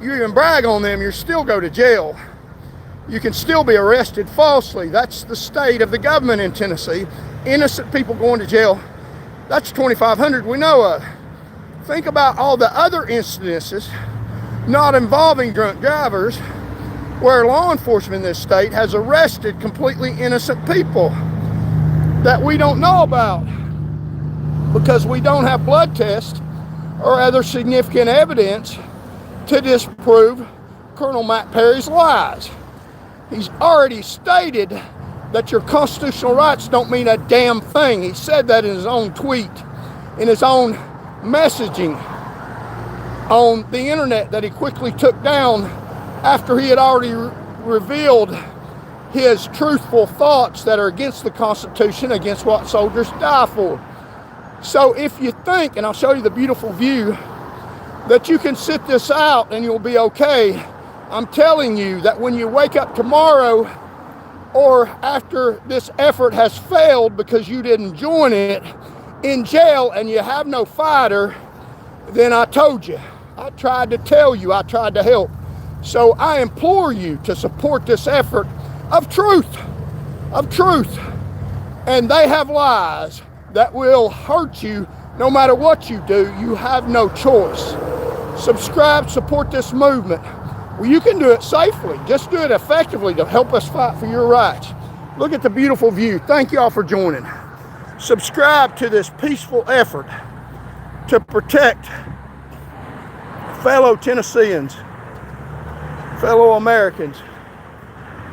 you even brag on them, you still go to jail. You can still be arrested falsely. That's the state of the government in Tennessee. Innocent people going to jail. That's 2,500 we know of. Think about all the other incidences, not involving drunk drivers, where law enforcement in this state has arrested completely innocent people that we don't know about because we don't have blood tests or other significant evidence to disprove Colonel Matt Perry's lies. He's already stated that your constitutional rights don't mean a damn thing. He said that in his own tweet, in his own messaging on the internet that he quickly took down after he had already revealed his truthful thoughts that are against the Constitution, against what soldiers die for. So if you think, and I'll show you the beautiful view, that you can sit this out and you'll be okay, I'm telling you that when you wake up tomorrow or after this effort has failed because you didn't join it in jail and you have no fighter, then I told you. I tried to tell you, I tried to help. So I implore you to support this effort of truth. And they have lies that will hurt you no matter what you do. You have no choice. Subscribe, support this movement. Well, you can do it safely. Just do it effectively to help us fight for your rights. Look at the beautiful view. Thank you all for joining. Subscribe to this peaceful effort to protect fellow Tennesseans, fellow Americans.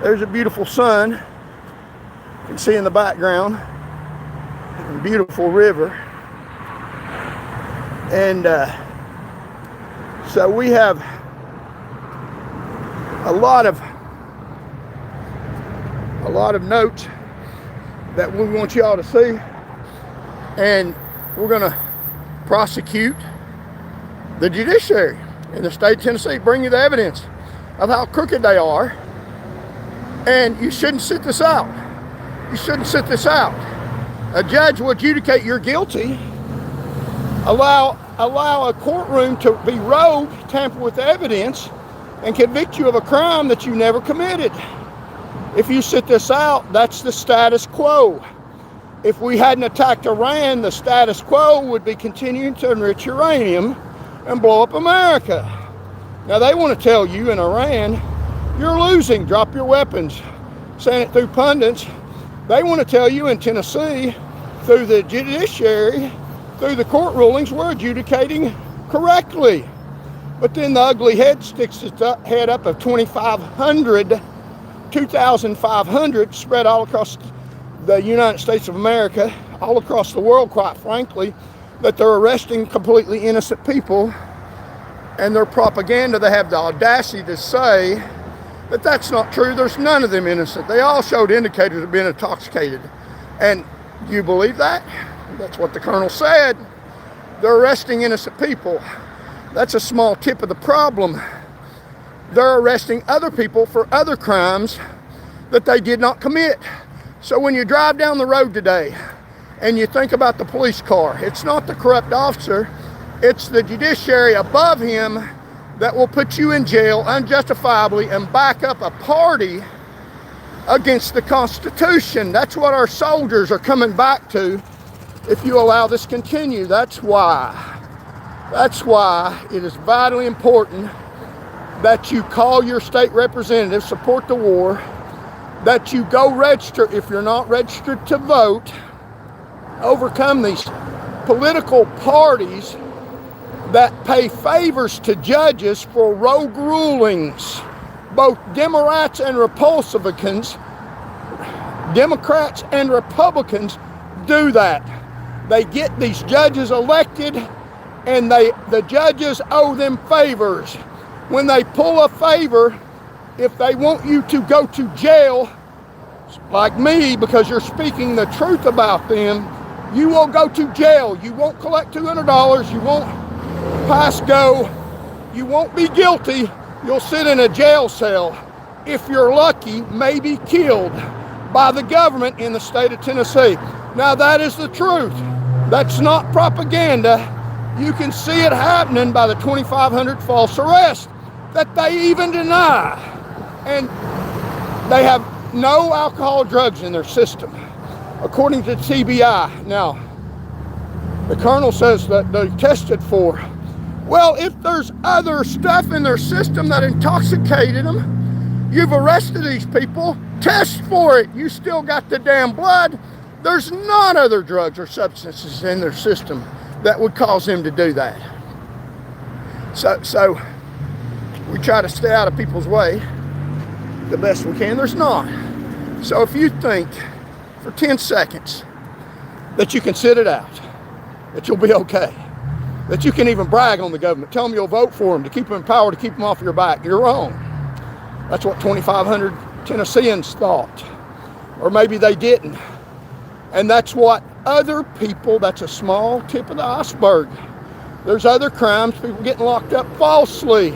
There's a beautiful sun. You can see in the background. A beautiful river. And so we have a lot of notes that we want y'all to see, and we're going to prosecute the judiciary in the state of Tennessee, bring you the evidence of how crooked they are, and you shouldn't sit this out. You shouldn't sit this out. A judge will adjudicate you're guilty, allow a courtroom to be rogue, tamper with evidence, and convict you of a crime that you never committed. If you sit this out, that's the status quo. If we hadn't attacked Iran, the status quo would be continuing to enrich uranium and blow up America. Now they want to tell you in Iran, you're losing, drop your weapons. Saying it through pundits. They want to tell you in Tennessee, through the judiciary, through the court rulings, we're adjudicating correctly. But then the ugly head sticks its head up of 2,500 spread all across the United States of America, all across the world, quite frankly, that they're arresting completely innocent people. And their propaganda, they have the audacity to say that that's not true. There's none of them innocent. They all showed indicators of being intoxicated. And you believe that? That's what the colonel said. They're arresting innocent people. That's a small tip of the problem. They're arresting other people for other crimes that they did not commit. So when you drive down the road today and you think about the police car, it's not the corrupt officer, it's the judiciary above him that will put you in jail unjustifiably and back up a party against the Constitution. That's what our soldiers are coming back to if you allow this to continue. That's why it is vitally important that you call your state representative, support the war, that you go register if you're not registered to vote, overcome these political parties that pay favors to judges for rogue rulings. Both Democrats and Republicans do that. They get these judges elected and the judges owe them favors. When they pull a favor, if they want you to go to jail like me, because you're speaking the truth about them, you will go to jail. You won't collect $200. You won't pass go. You won't be guilty. You'll sit in a jail cell. If you're lucky, maybe killed by the government in the state of Tennessee. Now, that is the truth. That's not propaganda. You can see it happening by the 2,500 false arrests that they even deny. And they have no alcohol or drugs in their system, according to TBI. Now, the colonel says that they tested for. Well, if there's other stuff in their system that intoxicated them, you've arrested these people, test for it. You still got the damn blood. There's none other drugs or substances in their system that would cause them to do that. So we try to stay out of people's way the best we can. There's not. So if you think for 10 seconds that you can sit it out, that you'll be okay, that you can even brag on the government, tell them you'll vote for them to keep them in power, to keep them off your back, you're wrong. That's what 2,500 Tennesseans thought. Or maybe they didn't. And that's what other people, that's a small tip of the iceberg. There's other crimes, people getting locked up falsely,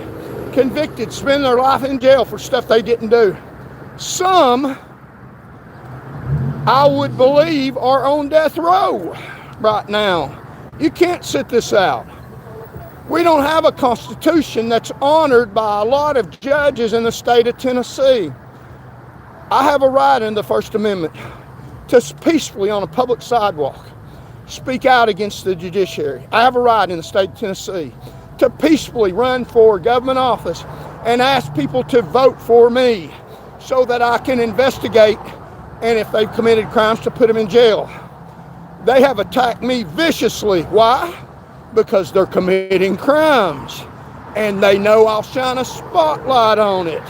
convicted, spending their life in jail for stuff they didn't do. Some, I would believe, are on death row right now. You can't sit this out. We don't have a constitution that's honored by a lot of judges in the state of Tennessee. I have a right in the First Amendment to peacefully on a public sidewalk speak out against the judiciary. I have a right in the state of Tennessee to peacefully run for government office and ask people to vote for me so that I can investigate, and if they've committed crimes, to put them in jail. They have attacked me viciously. Why? Because they're committing crimes and they know I'll shine a spotlight on it.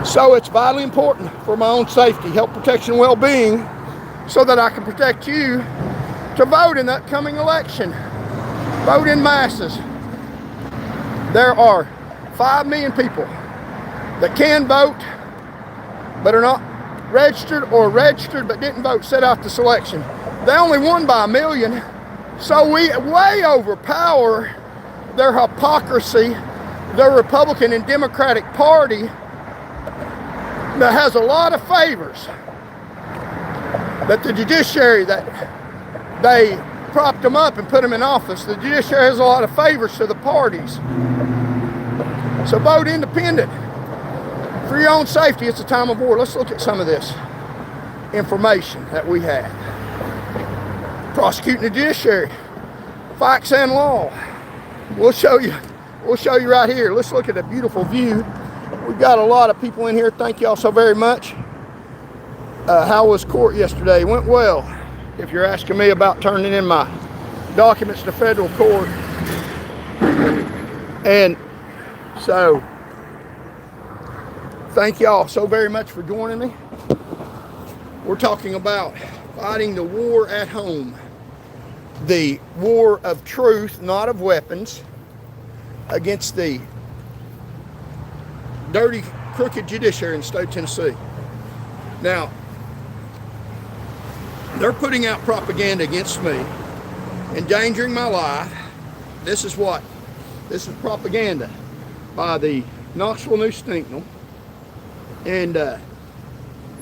So it's vitally important for my own safety, health protection, and well-being, so that I can protect you to vote in the upcoming election. Vote in masses. There are 5 million people that can vote but are not registered, or registered but didn't vote, set out the selection. They only won by 1 million. So we way overpower their hypocrisy, their Republican and Democratic Party that has a lot of favors. That the judiciary, that they propped them up and put them in office. The judiciary has a lot of favors to the parties. So vote independent. For your own safety, it's a time of war. Let's look at some of this information that we have. Prosecuting the Judiciary, facts and law. We'll show you right here. Let's look at a beautiful view. We've got a lot of people in here. Thank y'all so very much. How was court yesterday? Went well. If you're asking me about turning in my documents to federal court. And so, thank y'all so very much for joining me. We're talking about fighting the war at home. The war of truth, not of weapons, against the dirty, crooked judiciary in the state of Tennessee. Now, they're putting out propaganda against me, endangering my life. This is what? This is propaganda by the Knoxville News-Stinknell. And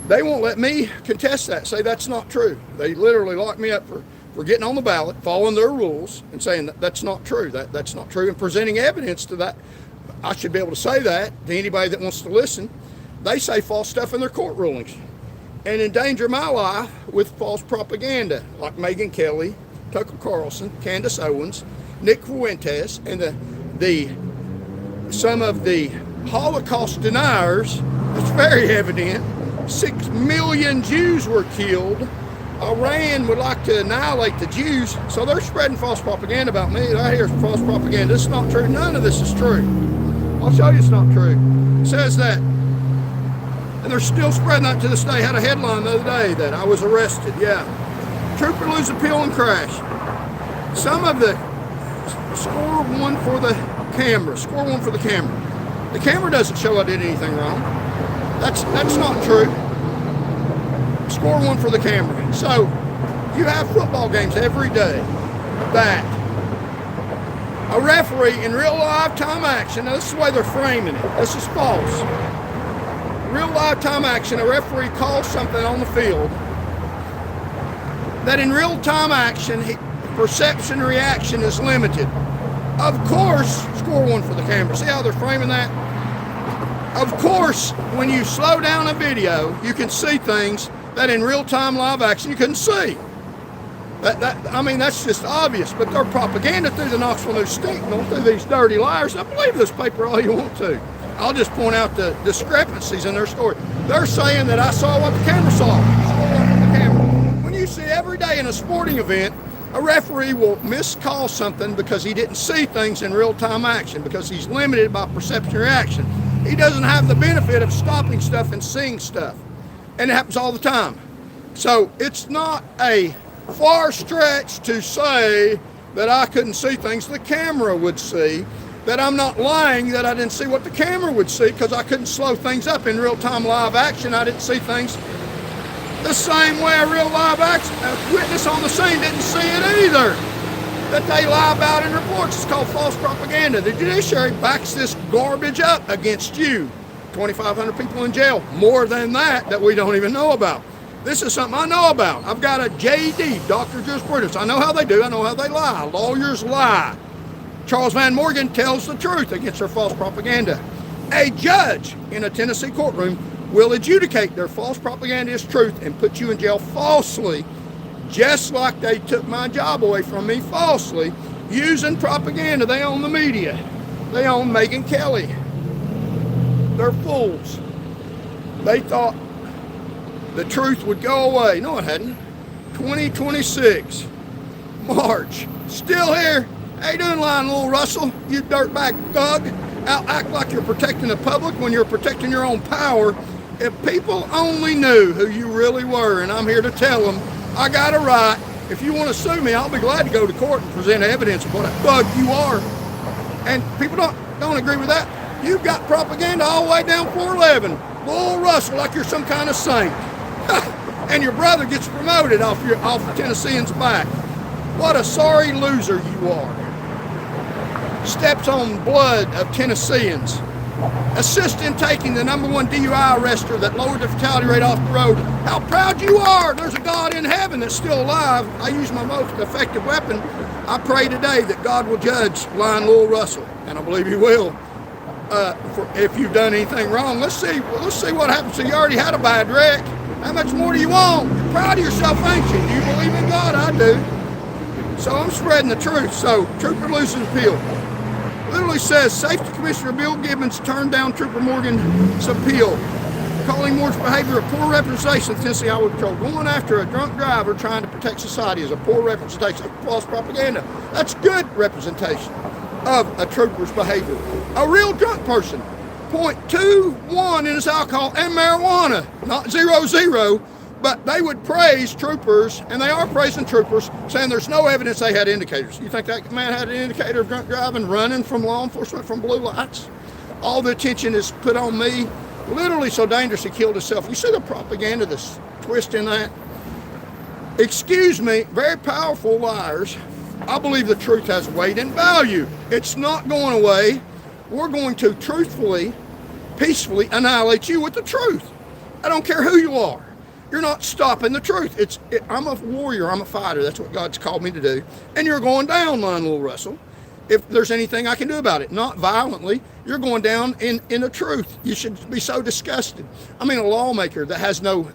they won't let me contest that, say that's not true. They literally locked me up for getting on the ballot, following their rules, and saying that's not true. That's not true, and presenting evidence to that. I should be able to say that to anybody that wants to listen. They say false stuff in their court rulings and endanger my life with false propaganda, like Megyn Kelly, Tucker Carlson, Candace Owens, Nick Fuentes, and some of the Holocaust deniers. It's very evident. 6 million Jews were killed. Iran would like to annihilate the Jews, so they're spreading false propaganda about me. I hear false propaganda. This is not true. None of this is true. I'll show you it's not true. It says that. And they're still spreading that to this day. Had a headline the other day that I was arrested. Yeah. Trooper lose appeal and crash. Some of the score one for the camera. Score one for the camera. The camera doesn't show I did anything wrong. That's not true. Score one for the camera. So you have football games every day that a referee in real live time action, now this is the way they're framing it, this is false. Real live time action, a referee calls something on the field that in real time action, perception reaction is limited. Of course, score one for the camera. See how they're framing that? Of course, when you slow down a video, you can see things that in real time live action you couldn't see. I mean, that's just obvious, but their propaganda through the Knoxville News Sentinel, through these dirty liars, I believe this paper all you want to. I'll just point out the discrepancies in their story. They're saying that I saw what the camera saw. When you see every day in a sporting event, a referee will miscall something because he didn't see things in real-time action, because he's limited by perception reaction. He doesn't have the benefit of stopping stuff and seeing stuff. And it happens all the time. So it's not a far stretch to say that I couldn't see things the camera would see, that I'm not lying that I didn't see what the camera would see because I couldn't slow things up in real-time live action. I didn't see things the same way a real live action, a witness on the scene didn't see it either, that they lie about in reports. It's called false propaganda. The judiciary backs this garbage up against you. 2,500 people in jail, more than that we don't even know about. This is something I know about. I've got a JD, Doctor of Jurisprudence. I know how they do. I know how they lie. Lawyers lie. Charles Van Morgan tells the truth against their false propaganda. A judge in a Tennessee courtroom will adjudicate their false propaganda as truth and put you in jail falsely, just like they took my job away from me falsely, using propaganda. They own the media. They own Megyn Kelly. They're fools. They thought the truth would go away. No, it hadn't. 2026, March, still here. How you doing, Lionel Russell? You dirtbag thug. Act like you're protecting the public when you're protecting your own power. If people only knew who you really were, and I'm here to tell them, I got a right. If you want to sue me, I'll be glad to go to court and present evidence of what a thug you are. And people don't agree with that. You've got propaganda all the way down 411. Lowell Russell, like you're some kind of saint. And your brother gets promoted off the Tennesseans' back. What a sorry loser you are. Steps on blood of Tennesseans. Assist in taking the #1 DUI arrester that lowered the fatality rate off the road. How proud you are. There's a God in heaven that's still alive. I use my most effective weapon. I pray today that God will judge Lionel Russell, and I believe he will. If you've done anything wrong, let's see what happens. So you already had a bad wreck. How much more do you want? You're proud of yourself, ain't you? Do you believe in God? I do. So I'm spreading the truth. So Trooper loses appeal. Literally says Safety Commissioner Bill Gibbons turned down Trooper Morgan's appeal, calling Moore's behavior a poor representation of Tennessee Highway Patrol. Going after a drunk driver trying to protect society is a poor representation of false propaganda. That's good representation of a trooper's behavior. A real drunk person, 0.21 in his alcohol and marijuana, not 0.0, but they would praise troopers, and they are praising troopers, saying there's no evidence they had indicators. You think that man had an indicator of drunk driving, running from law enforcement from blue lights? All the attention is put on me. Literally so dangerous he killed himself. You see the propaganda, this twist in that? Excuse me, very powerful liars. I believe the truth has weight and value. It's not going away. We're going to truthfully, peacefully annihilate you with the truth. I don't care who you are. You're not stopping the truth. I'm a warrior. I'm a fighter. That's what God's called me to do. And you're going down, Lionel Russell. If there's anything I can do about it, not violently, you're going down in the truth. You should be so disgusted. I mean, a lawmaker that has no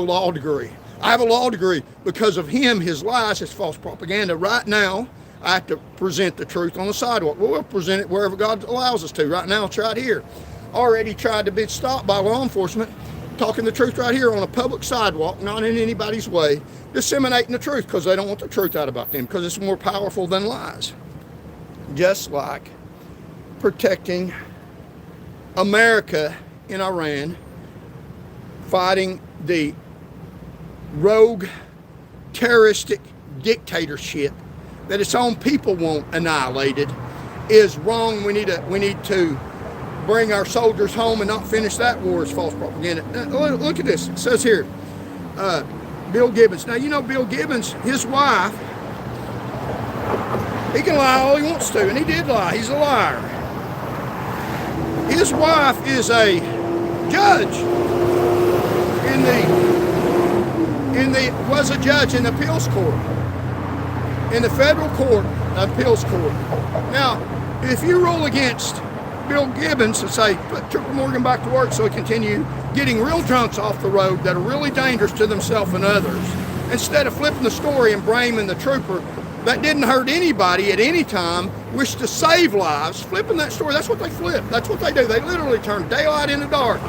law degree. I have a law degree. Because of him, his lies, his false propaganda. Right now, I have to present the truth on the sidewalk. We'll present it wherever God allows us to. Right now, it's right here. Already tried to be stopped by law enforcement, talking the truth right here on a public sidewalk, not in anybody's way, disseminating the truth because they don't want the truth out about them because it's more powerful than lies. Just like protecting America in Iran, fighting the rogue, terroristic dictatorship that its own people want annihilated is wrong. We need to bring our soldiers home and not finish that war as false propaganda. Look at this. It says here, Bill Gibbons. Now, you know Bill Gibbons, his wife, he can lie all he wants to, and he did lie. He's a liar. His wife is a judge was a judge in the appeals court, in the federal court, appeals court. Now, if you rule against Bill Gibbons and say, put Trooper Morgan back to work so he continue getting real drunks off the road that are really dangerous to themselves and others, instead of flipping the story and blaming the trooper that didn't hurt anybody at any time, wish to save lives, flipping that story, that's what they flip. That's what they do. They literally turn daylight into dark.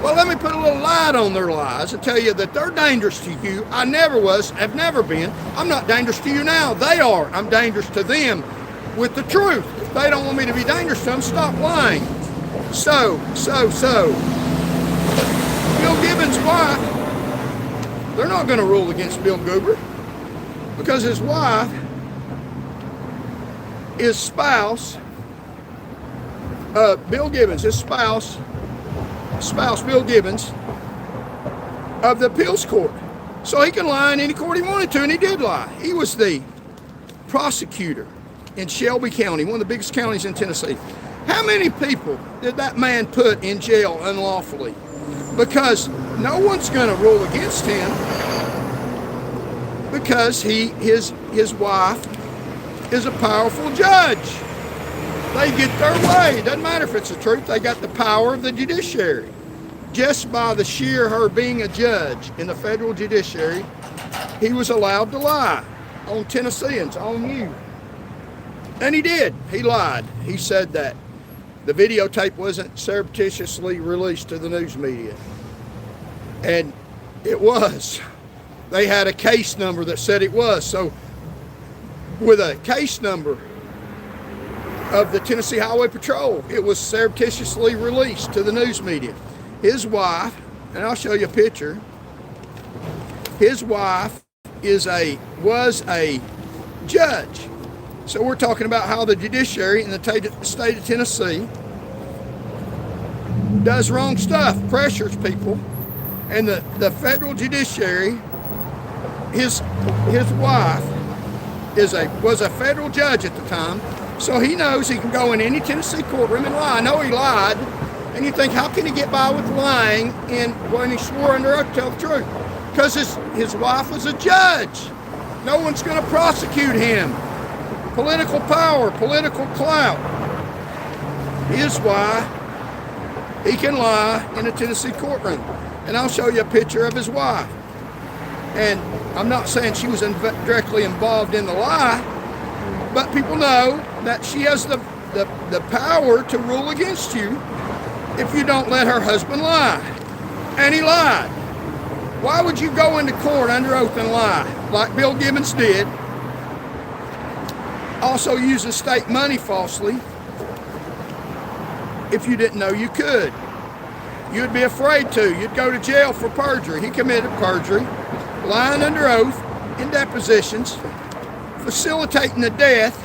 Well, let me put a little light on their lies and tell you that they're dangerous to you. I never was, have never been. I'm not dangerous to you now. They are. I'm dangerous to them with the truth. If they don't want me to be dangerous to them, stop lying. So. Bill Gibbons' wife, they're not going to rule against Bill Goober because his wife is spouse, Bill Gibbons, his spouse Bill Gibbons of the appeals court. So he can lie in any court he wanted to, and he did lie. He was the prosecutor in Shelby County, one of the biggest counties in Tennessee. How many people did that man put in jail unlawfully? Because no one's going to rule against him because his wife is a powerful judge. They get their way. It doesn't matter if it's the truth. They got the power of the judiciary. Just by the sheer her being a judge in the federal judiciary, he was allowed to lie on Tennesseans, on you. And he did. He lied. He said that the videotape wasn't surreptitiously released to the news media. And it was. They had a case number that said it was. So with a case number of the Tennessee Highway Patrol, it was surreptitiously released to the news media. His wife, and I'll show you a picture, his wife was a judge. So we're talking about how the judiciary in the state of Tennessee does wrong stuff, pressures people, and the federal judiciary, his wife was a federal judge at the time, so he knows he can go in any Tennessee courtroom and lie. I know he lied, and you think, how can he get by with lying when he swore under oath to tell the truth? Because his wife was a judge. No one's going to prosecute him. Political power, political clout is why he can lie in a Tennessee courtroom. And I'll show you a picture of his wife. And I'm not saying she was directly involved in the lie, but people know that she has the power to rule against you if you don't let her husband lie. And he lied. Why would you go into court under oath and lie, like Bill Gibbons did? Also using state money falsely if you didn't know you could. You'd be afraid to. You'd go to jail for perjury. He committed perjury, lying under oath in depositions, facilitating the death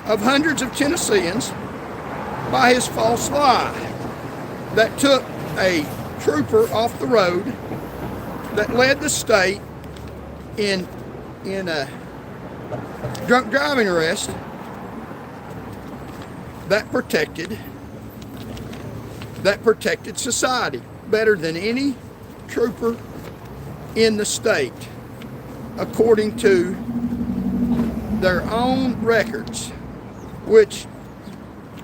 of hundreds of Tennesseans by his false lie that took a trooper off the road, that led the state in a drunk driving arrest, that protected society better than any trooper in the state, according to their own records.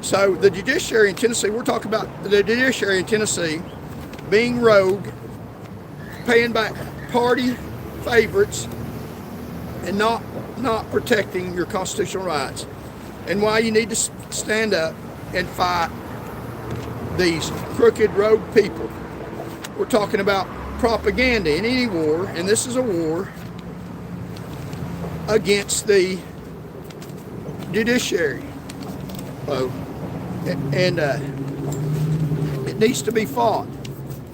So the judiciary in Tennessee, we're talking about the judiciary in Tennessee being rogue, paying back party favorites, and not protecting your constitutional rights. And why you need to stand up and fight these crooked rogue people. We're talking about propaganda in any war, and this is a war against the judiciary. And it needs to be fought.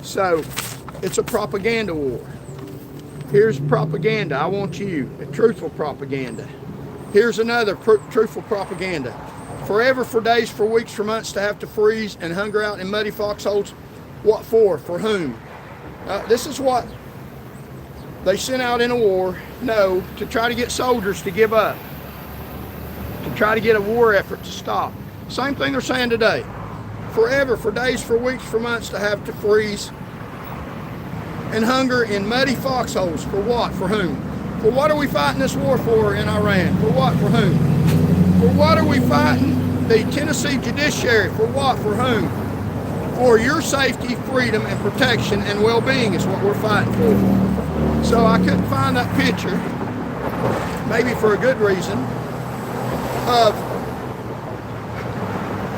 So it's a propaganda war. Here's propaganda. I want you, a truthful propaganda. Here's another truthful propaganda. Forever, for days, for weeks, for months, to have to freeze and hunger out in muddy foxholes. What for? For whom? This is what they sent out in a war? No, to try to get soldiers to give up, to try to get a war effort to stop. Same thing they're saying today. Forever, for days, for weeks, for months, to have to freeze and hunger in muddy foxholes. For what? For whom? For what are we fighting this war for in Iran? For what? For whom? For what are we fighting the Tennessee Judiciary? For what? For whom? For your safety, freedom, and protection and well-being is what we're fighting for. So I couldn't find that picture, maybe for a good reason, of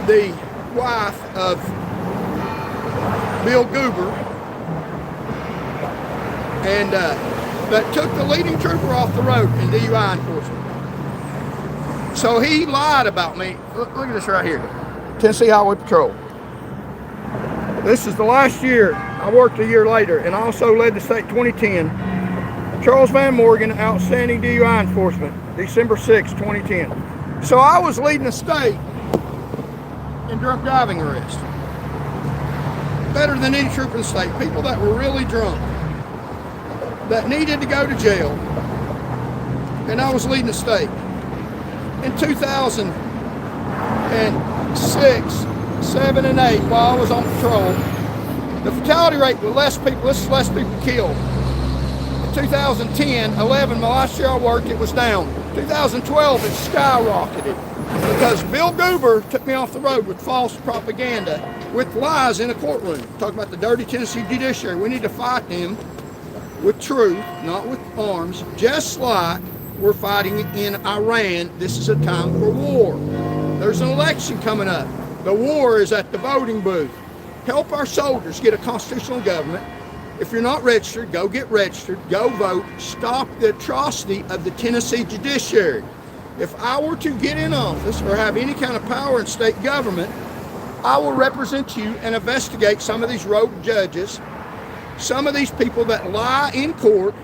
the wife of Bill Goober, and that took the leading trooper off the road in DUI enforcement. So he lied about me. Look at this right here. Tennessee Highway Patrol. This is the last year. I worked a year later and also led the state 2010. Charles Van Morgan, outstanding DUI enforcement, December 6, 2010. So I was leading the state in drunk driving arrest. Better than any trooper in the state. People that were really drunk, that needed to go to jail, and I was leading the state. In 2006, 7, and 8, while I was on patrol, the fatality rate was less people killed. In 2010, 11, my last year I worked, it was down. 2012, it skyrocketed because Bill Goober took me off the road with false propaganda, with lies in a courtroom. Talk about the dirty Tennessee Judiciary. We need to fight them with truth, not with arms, just like we're fighting in Iran. This is a time for war. There's an election coming up. The war is at the voting booth. Help our soldiers get a constitutional government. If you're not registered, go get registered, go vote, stop the atrocity of the Tennessee Judiciary. If I were to get in office or have any kind of power in state government, I will represent you and investigate some of these rogue judges, some of these people that lie in court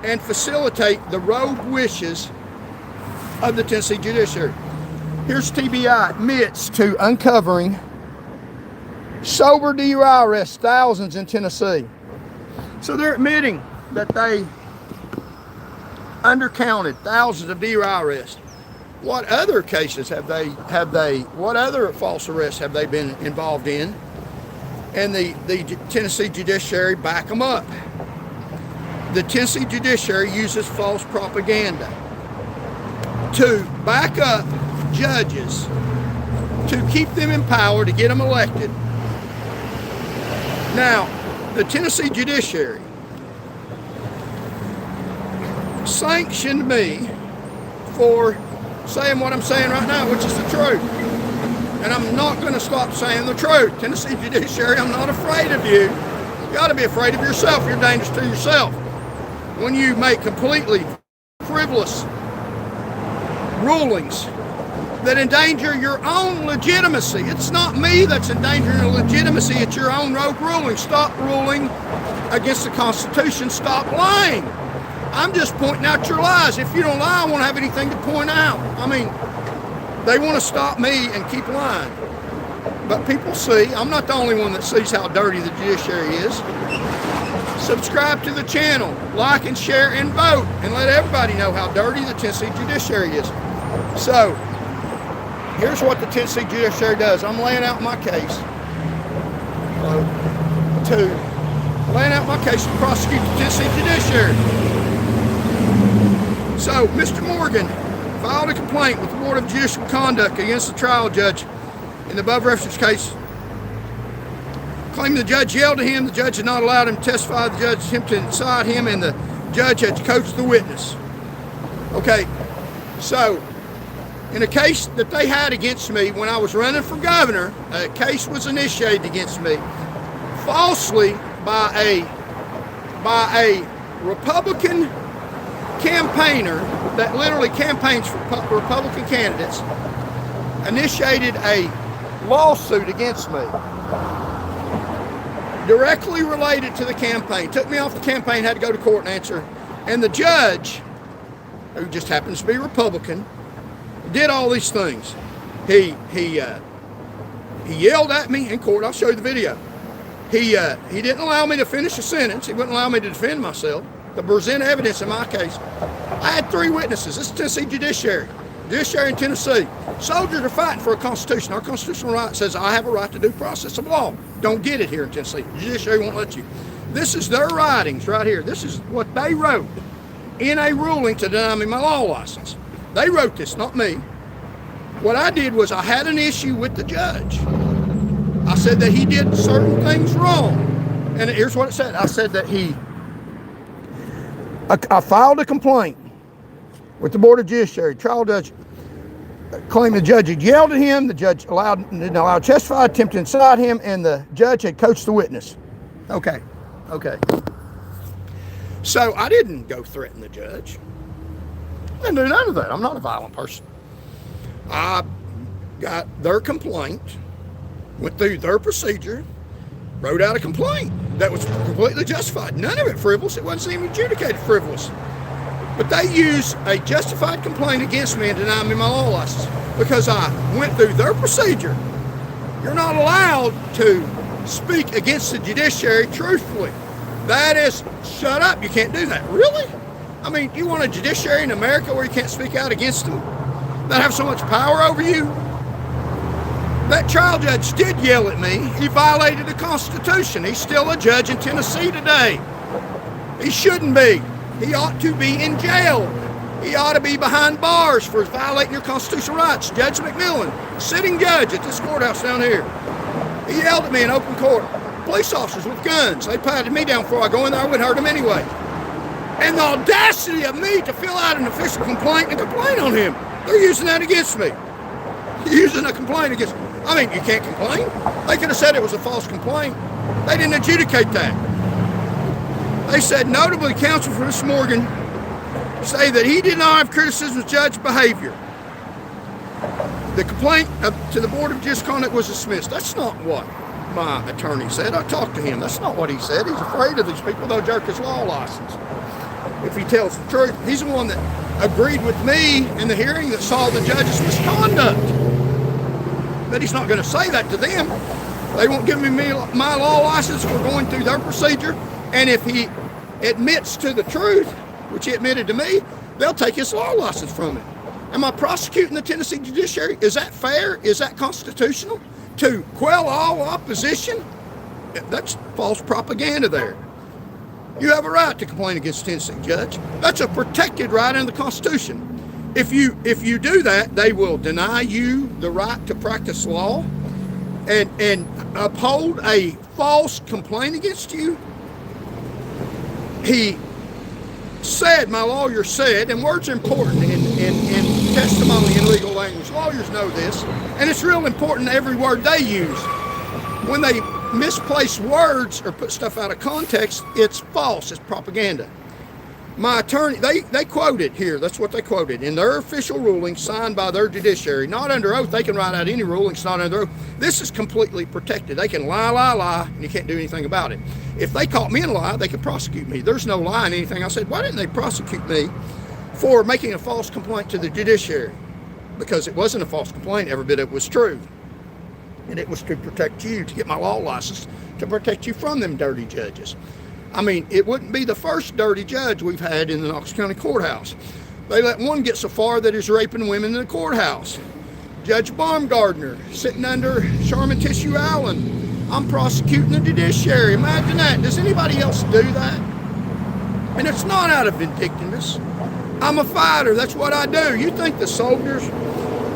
and facilitate the rogue wishes of the Tennessee Judiciary. Here's TBI admits to uncovering sober DUI arrests, thousands in Tennessee. So they're admitting that they undercounted thousands of DUI arrests. What other cases what other false arrests have they been involved in? And the Tennessee Judiciary back them up. The Tennessee Judiciary uses false propaganda to back up judges, to keep them in power, to get them elected. Now, the Tennessee Judiciary sanctioned me for saying what I'm saying right now, which is the truth. And I'm not going to stop saying the truth. Tennessee Judiciary, I'm not afraid of you. You got to be afraid of yourself. You're dangerous to yourself. When you make completely frivolous rulings that endanger your own legitimacy. It's not me that's endangering the legitimacy, it's your own rogue ruling. Stop ruling against the Constitution. Stop lying. I'm just pointing out your lies. If you don't lie, I won't have anything to point out. I mean, they want to stop me and keep lying. But people see, I'm not the only one that sees how dirty the judiciary is. Subscribe to the channel, like and share and vote, and let everybody know how dirty the Tennessee Judiciary is. So, here's what the Tennessee Judiciary does. I'm laying out my case laying out my case to prosecute the Tennessee Judiciary. So, Mr. Morgan filed a complaint with the Board of Judicial Conduct against the trial judge in the above referenced case, claiming the judge yelled at him, the judge had not allowed him to testify, the judge attempted to incite him, and the judge had coached the witness. Okay, so in a case that they had against me when I was running for governor, a case was initiated against me falsely by a Republican campaigner that literally campaigns for Republican candidates, initiated a lawsuit against me directly related to the campaign. Took me off the campaign, had to go to court and answer. And the judge, who just happens to be Republican, did all these things. He yelled at me in court. I'll show you the video. He didn't allow me to finish a sentence. He wouldn't allow me to defend myself. to present evidence in my case. I had 3 witnesses. This is Tennessee Judiciary. Judiciary in Tennessee. Soldiers are fighting for a constitution. Our constitutional right says I have a right to due process of law. Don't get it here in Tennessee. Judiciary won't let you. This is their writings right here. This is what they wrote in a ruling to deny me my law license. They wrote this, not me. What I did was I had an issue with the judge. I said that he did certain things wrong. And here's what it said. I said that I filed a complaint with the Board of Judiciary. Trial judge claimed the judge had yelled at him, the judge didn't allow to testify, attempted to incite him, and the judge had coached the witness. Okay. So I didn't go threaten the judge. I didn't do none of that. I'm not a violent person. I got their complaint, went through their procedure, wrote out a complaint that was completely justified. None of it frivolous. It wasn't even adjudicated frivolous. But they used a justified complaint against me and denied me my law license because I went through their procedure. You're not allowed to speak against the judiciary truthfully. That is, shut up, you can't do that. Really? I mean, you want a judiciary in America where you can't speak out against them? That have so much power over you? That trial judge did yell at me. He violated the Constitution. He's still a judge in Tennessee today. He shouldn't be. He ought to be in jail. He ought to be behind bars for violating your constitutional rights. Judge McMillan, sitting judge at this courthouse down here. He yelled at me in open court. Police officers with guns. They patted me down before I go in there. I wouldn't hurt him anyway. And the audacity of me to fill out an official complaint and complain on him. They're using that against me. Using a complaint against me. I mean, you can't complain. They could have said it was a false complaint. They didn't adjudicate that. They said, notably, counsel for Mr. Morgan say that he did not have criticism of judge behavior. The complaint to the Board of Judicial Conduct was dismissed. That's not what my attorney said. I talked to him. That's not what he said. He's afraid of these people. They'll jerk his law license if he tells the truth. He's the one that agreed with me in the hearing that saw the judge's misconduct. But he's not going to say that to them. They won't give me my law license for going through their procedure. And if he admits to the truth, which he admitted to me, they'll take his law license from him. Am I prosecuting the Tennessee Judiciary? Is that fair? Is that constitutional? To quell all opposition? That's false propaganda there. You have a right to complain against a Tennessee judge. That's a protected right under the Constitution. If you do that, they will deny you the right to practice law and uphold a false complaint against you. He said, my lawyer said, and words are important in testimony in legal language. Lawyers know this, and it's real important every word they use. When they misplace words or put stuff out of context, it's false, it's propaganda. My attorney, they quoted here, that's what they quoted, in their official ruling signed by their judiciary, not under oath. They can write out any rulings not under oath. This is completely protected. They can lie, and you can't do anything about it. If they caught me in a lie, they could prosecute me. There's no lie in anything I said. Why didn't they prosecute me for making a false complaint to the judiciary? Because it wasn't a false complaint, every bit of it was true. And it was to protect you, to get my law license, to protect you from them dirty judges. I mean, it wouldn't be the first dirty judge we've had in the Knox County Courthouse. They let one get so far that he's raping women in the courthouse. Judge Baumgardner sitting under Sharman Tissue Allen. I'm prosecuting the judiciary. Imagine that. Does anybody else do that? And it's not out of vindictiveness. I'm a fighter. That's what I do. You think the soldiers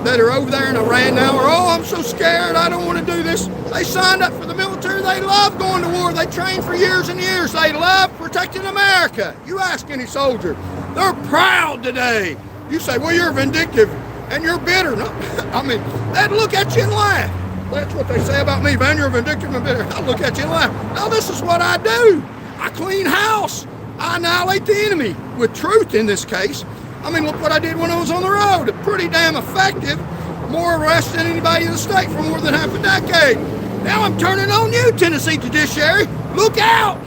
that are over there in Iran now are, oh, I'm so scared, I don't want to do this. They signed up for the military. They love going to war. They trained for years and years. They love protecting America. You ask any soldier, they're proud today. You say, well, you're vindictive and you're bitter. No, I mean, they'd look at you and laugh. That's what they say about me, man, you're vindictive and bitter. I'll look at you and laugh. Now, this is what I do. I clean house. I annihilate the enemy with truth in this case. I mean, look what I did when I was on the road. Pretty damn effective. More arrests than anybody in the state for more than half a decade. Now I'm turning on you, Tennessee Judiciary. Look out!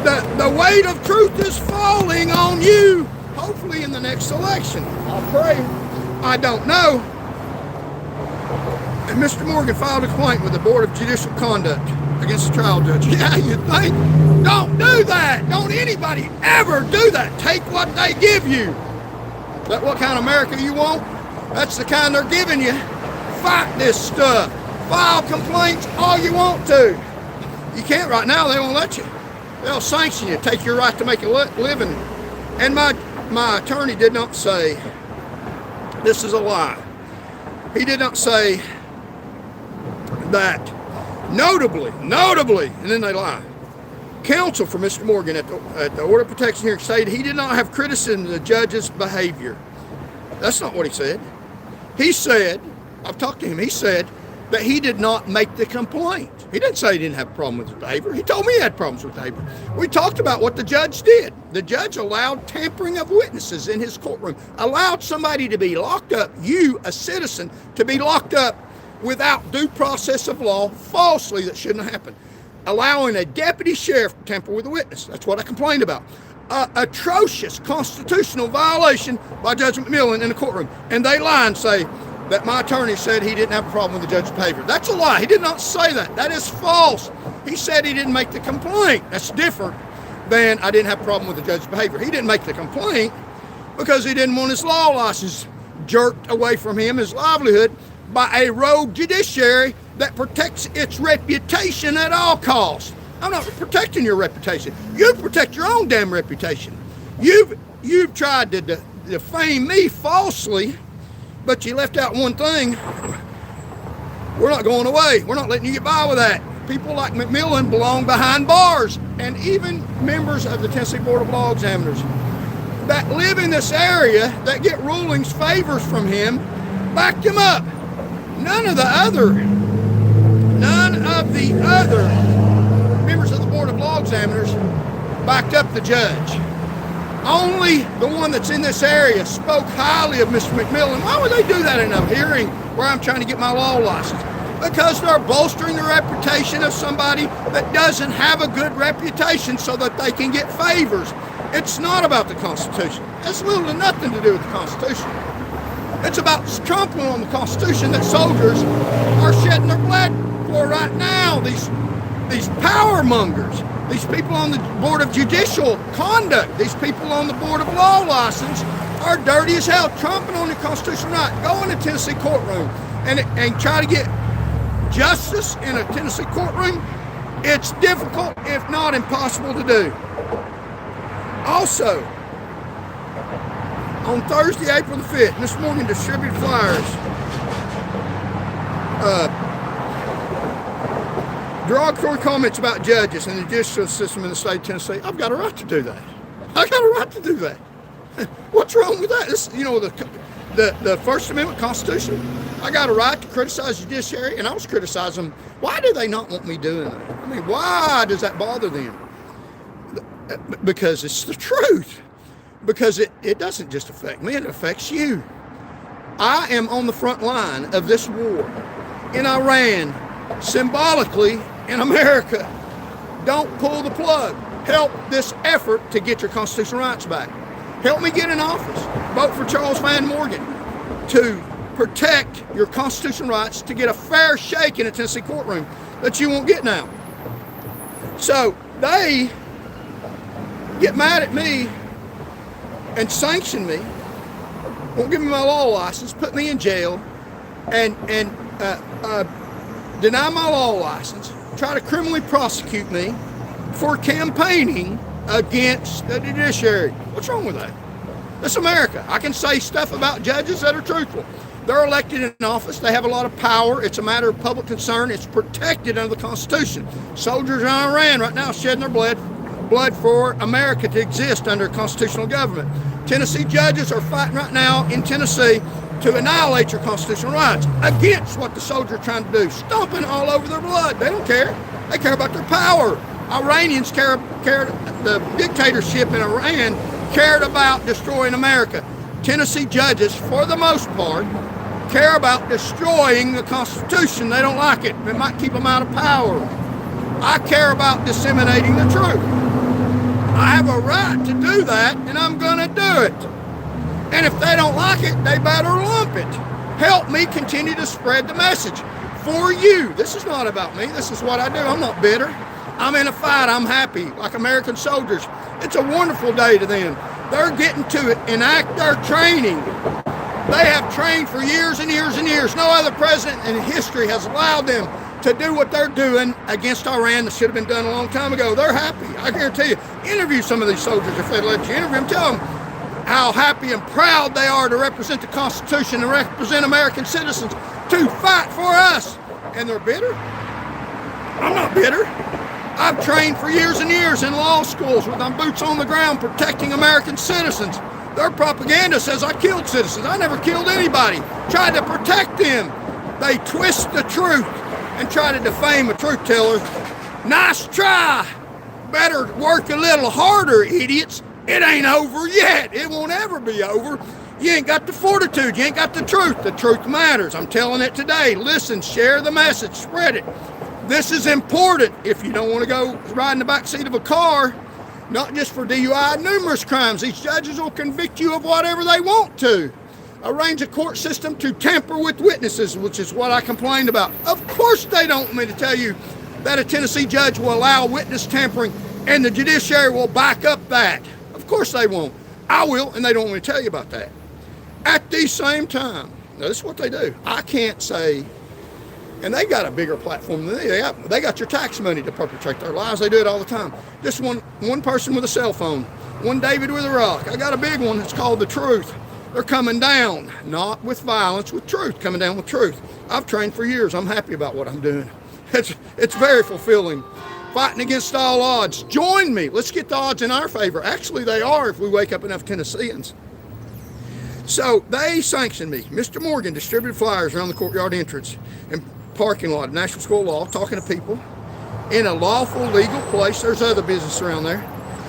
The weight of truth is falling on you. Hopefully in the next election. I'll pray. I don't know. And Mr. Morgan filed a complaint with the Board of Judicial Conduct. against the trial judge. Yeah, you think? Don't do that. Don't anybody ever do that. Take what they give you. Is that what kind of America you want? That's the kind they're giving you. Fight this stuff. File complaints all you want to. You can't right now. They won't let you. They'll sanction you. Take your right to make a living. And my attorney did not say, this is a lie. He did not say that notably, and then they lie. Counsel for Mr. Morgan at the Order of Protection hearing stated he did not have criticism of the judge's behavior. That's not what he said. He said, I've talked to him, he said that he did not make the complaint. He didn't say he didn't have a problem with the behavior. He told me he had problems with the behavior. We talked about what the judge did. The judge allowed tampering of witnesses in his courtroom, allowed somebody to be locked up, you, a citizen, to be locked up without due process of law, falsely, that shouldn't have happened. Allowing a deputy sheriff to tamper with a witness. That's what I complained about. Atrocious constitutional violation by Judge McMillan in the courtroom. And they lie and say that my attorney said he didn't have a problem with the judge's behavior. That's a lie. He did not say that. That is false. He said he didn't make the complaint. That's different than I didn't have a problem with the judge's behavior. He didn't make the complaint because he didn't want his law license jerked away from him, his livelihood, by a rogue judiciary that protects its reputation at all costs. I'm not protecting your reputation. You protect your own damn reputation. You've tried to defame me falsely, but you left out one thing. We're not going away. We're not letting you get by with that. People like McMillan belong behind bars, and even members of the Tennessee Board of Law Examiners that live in this area that get rulings, favors from him, backed him up. None of the other members of the Board of Law Examiners backed up the judge. Only the one that's in this area spoke highly of Mr. McMillan. Why would they do that in a hearing where I'm trying to get my law license? Because they're bolstering the reputation of somebody that doesn't have a good reputation so that they can get favors. It's not about the Constitution. It has little to nothing to do with the Constitution. It's about trampling on the Constitution that soldiers are shedding their blood for right now. These power mongers, these people on the Board of Judicial Conduct, these people on the Board of Law License are dirty as hell, trampling on the Constitution right. Go in a Tennessee courtroom and try to get justice in a Tennessee courtroom. It's difficult, if not impossible, to do. Also, on Thursday, April the 5th, Ms. Morgan distributed flyers derogatory comments about judges and the judicial system in the state of Tennessee. I've got a right to do that. I've got a right to do that. What's wrong with that? This, the First Amendment Constitution, I got a right to criticize the judiciary, and I was criticizing them. Why do they not want me doing that? I mean, why does that bother them? Because it's the truth. Because it doesn't just affect me, it affects you. I am on the front line of this war in Iran, symbolically in America. Don't pull the plug. Help this effort to get your constitutional rights back. Help me get in office. Vote for Charles Van Morgan to protect your constitutional rights, to get a fair shake in a Tennessee courtroom that you won't get now. So they get mad at me and sanction me, won't give me my law license, put me in jail, and deny my law license, try to criminally prosecute me for campaigning against the judiciary. What's wrong with that? That's America. I can say stuff about judges that are truthful. They're elected in office. They have a lot of power. It's a matter of public concern. It's protected under the Constitution. Soldiers in Iran right now shedding their blood for America to exist under a constitutional government. Tennessee judges are fighting right now in Tennessee to annihilate your constitutional rights against what the soldiers are trying to do, stomping all over their blood. They don't care. They care about their power. Iranians cared, the dictatorship in Iran cared about destroying America. Tennessee judges, for the most part, care about destroying the Constitution. They don't like it. It might keep them out of power. I care about disseminating the truth. I have a right to do that, and I'm going to do it. And if they don't like it, they better lump it. Help me continue to spread the message. for you. This is not about me. This is what I do. I'm not bitter. I'm in a fight. I'm happy, like American soldiers. It's a wonderful day to them. They're getting to it, enact their training. They have trained for years and years and years. No other president in history has allowed them to do what they're doing against Iran that should have been done a long time ago. They're happy. I guarantee you. Interview some of these soldiers if they'd let you interview them. Tell them how happy and proud they are to represent the Constitution and represent American citizens to fight for us. And they're bitter? I'm not bitter. I've trained for years and years in law schools with my boots on the ground protecting American citizens. Their propaganda says I killed citizens. I never killed anybody. Tried to protect them. They twist the truth and try to defame a truth teller. Nice try. Better work a little harder, idiots. It ain't over yet. It won't ever be over. You ain't got the fortitude. You ain't got the truth. The truth matters. I'm telling it today. Listen, share the message, spread it. This is important if you don't want to go ride in the back seat of a car, not just for DUI, numerous crimes. These judges will convict you of whatever they want to. Arrange a court system to tamper with witnesses, which is what I complained about. Of course they don't want me to tell you that a Tennessee judge will allow witness tampering and the judiciary will back up that. Of course they won't. I will, and they don't want me to tell you about that. At the same time, now this is what they do. I can't say, and they got a bigger platform than they got your tax money to perpetrate their lies. They do it all the time. Just one person with a cell phone, one David with a rock. I got a big one that's called The Truth. They're coming down, not with violence, with truth, coming down with truth. I've trained for years. I'm happy about what I'm doing. It's very fulfilling. Fighting against all odds. Join me. Let's get the odds in our favor. Actually, they are if we wake up enough Tennesseans. So they sanctioned me. Mr. Morgan distributed flyers around the courtyard entrance and parking lot of National School of Law, talking to people in a lawful, legal place. There's other business around there.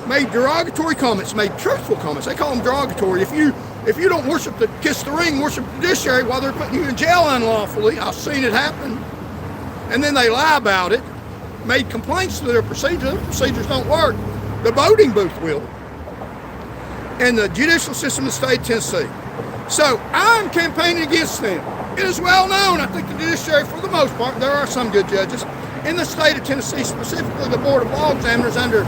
Made derogatory comments, made truthful comments. They call them derogatory. If you don't worship the kiss the ring, worship the judiciary while they're putting you in jail unlawfully, I've seen it happen. And then they lie about it. Made complaints to their procedures. Their procedures don't work. The voting booth will. And the judicial system of the state of Tennessee. So I'm campaigning against them. It is well known, I think the judiciary, for the most part, there are some good judges, in the state of Tennessee, specifically the Board of Law Examiners under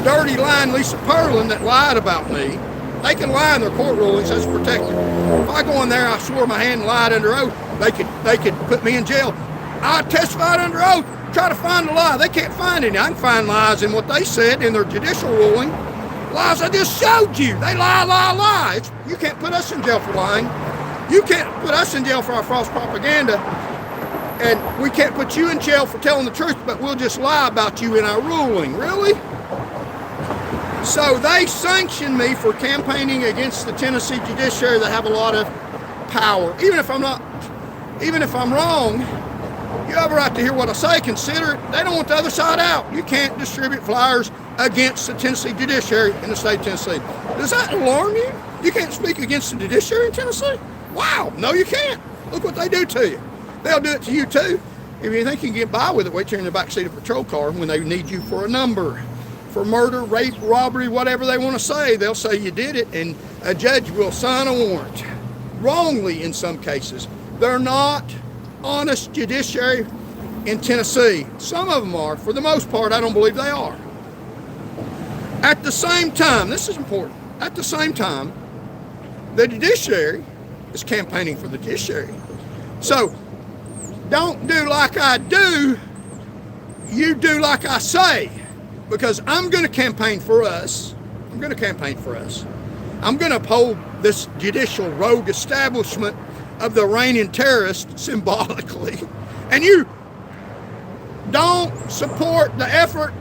dirty lying Lisa Perlin that lied about me. They can lie in their court rulings, that's protected. If I go in there, I swore my hand and lied under oath, they could put me in jail. I testified under oath, try to find a lie. They can't find any. I can find lies in what they said in their judicial ruling. Lies I just showed you. They lie. You can't put us in jail for lying. You can't put us in jail for our false propaganda. And we can't put you in jail for telling the truth, but we'll just lie about you in our ruling. Really? So they sanctioned me for campaigning against the Tennessee judiciary that have a lot of power. Even if I'm wrong, you have a right to hear what I say. Consider it. They don't want the other side out. You can't distribute flyers against the Tennessee judiciary in the state of Tennessee. Does that alarm you? You can't speak against the judiciary in Tennessee? Wow, no you can't. Look what they do to you. They'll do it to you too. If you think you can get by with it, wait till you're in the backseat of a patrol car when they need you for a number. For murder, rape, robbery, whatever they want to say, they'll say you did it and a judge will sign a warrant. Wrongly in some cases. They're not honest judiciary in Tennessee. Some of them are. For the most part, I don't believe they are. At the same time, this is important, at the same time, the judiciary is campaigning for the judiciary. So, don't do like I do, you do like I say. Because I'm going to campaign for us. I'm going to uphold this judicial rogue establishment of the Iranian terrorists symbolically. And you don't support the effort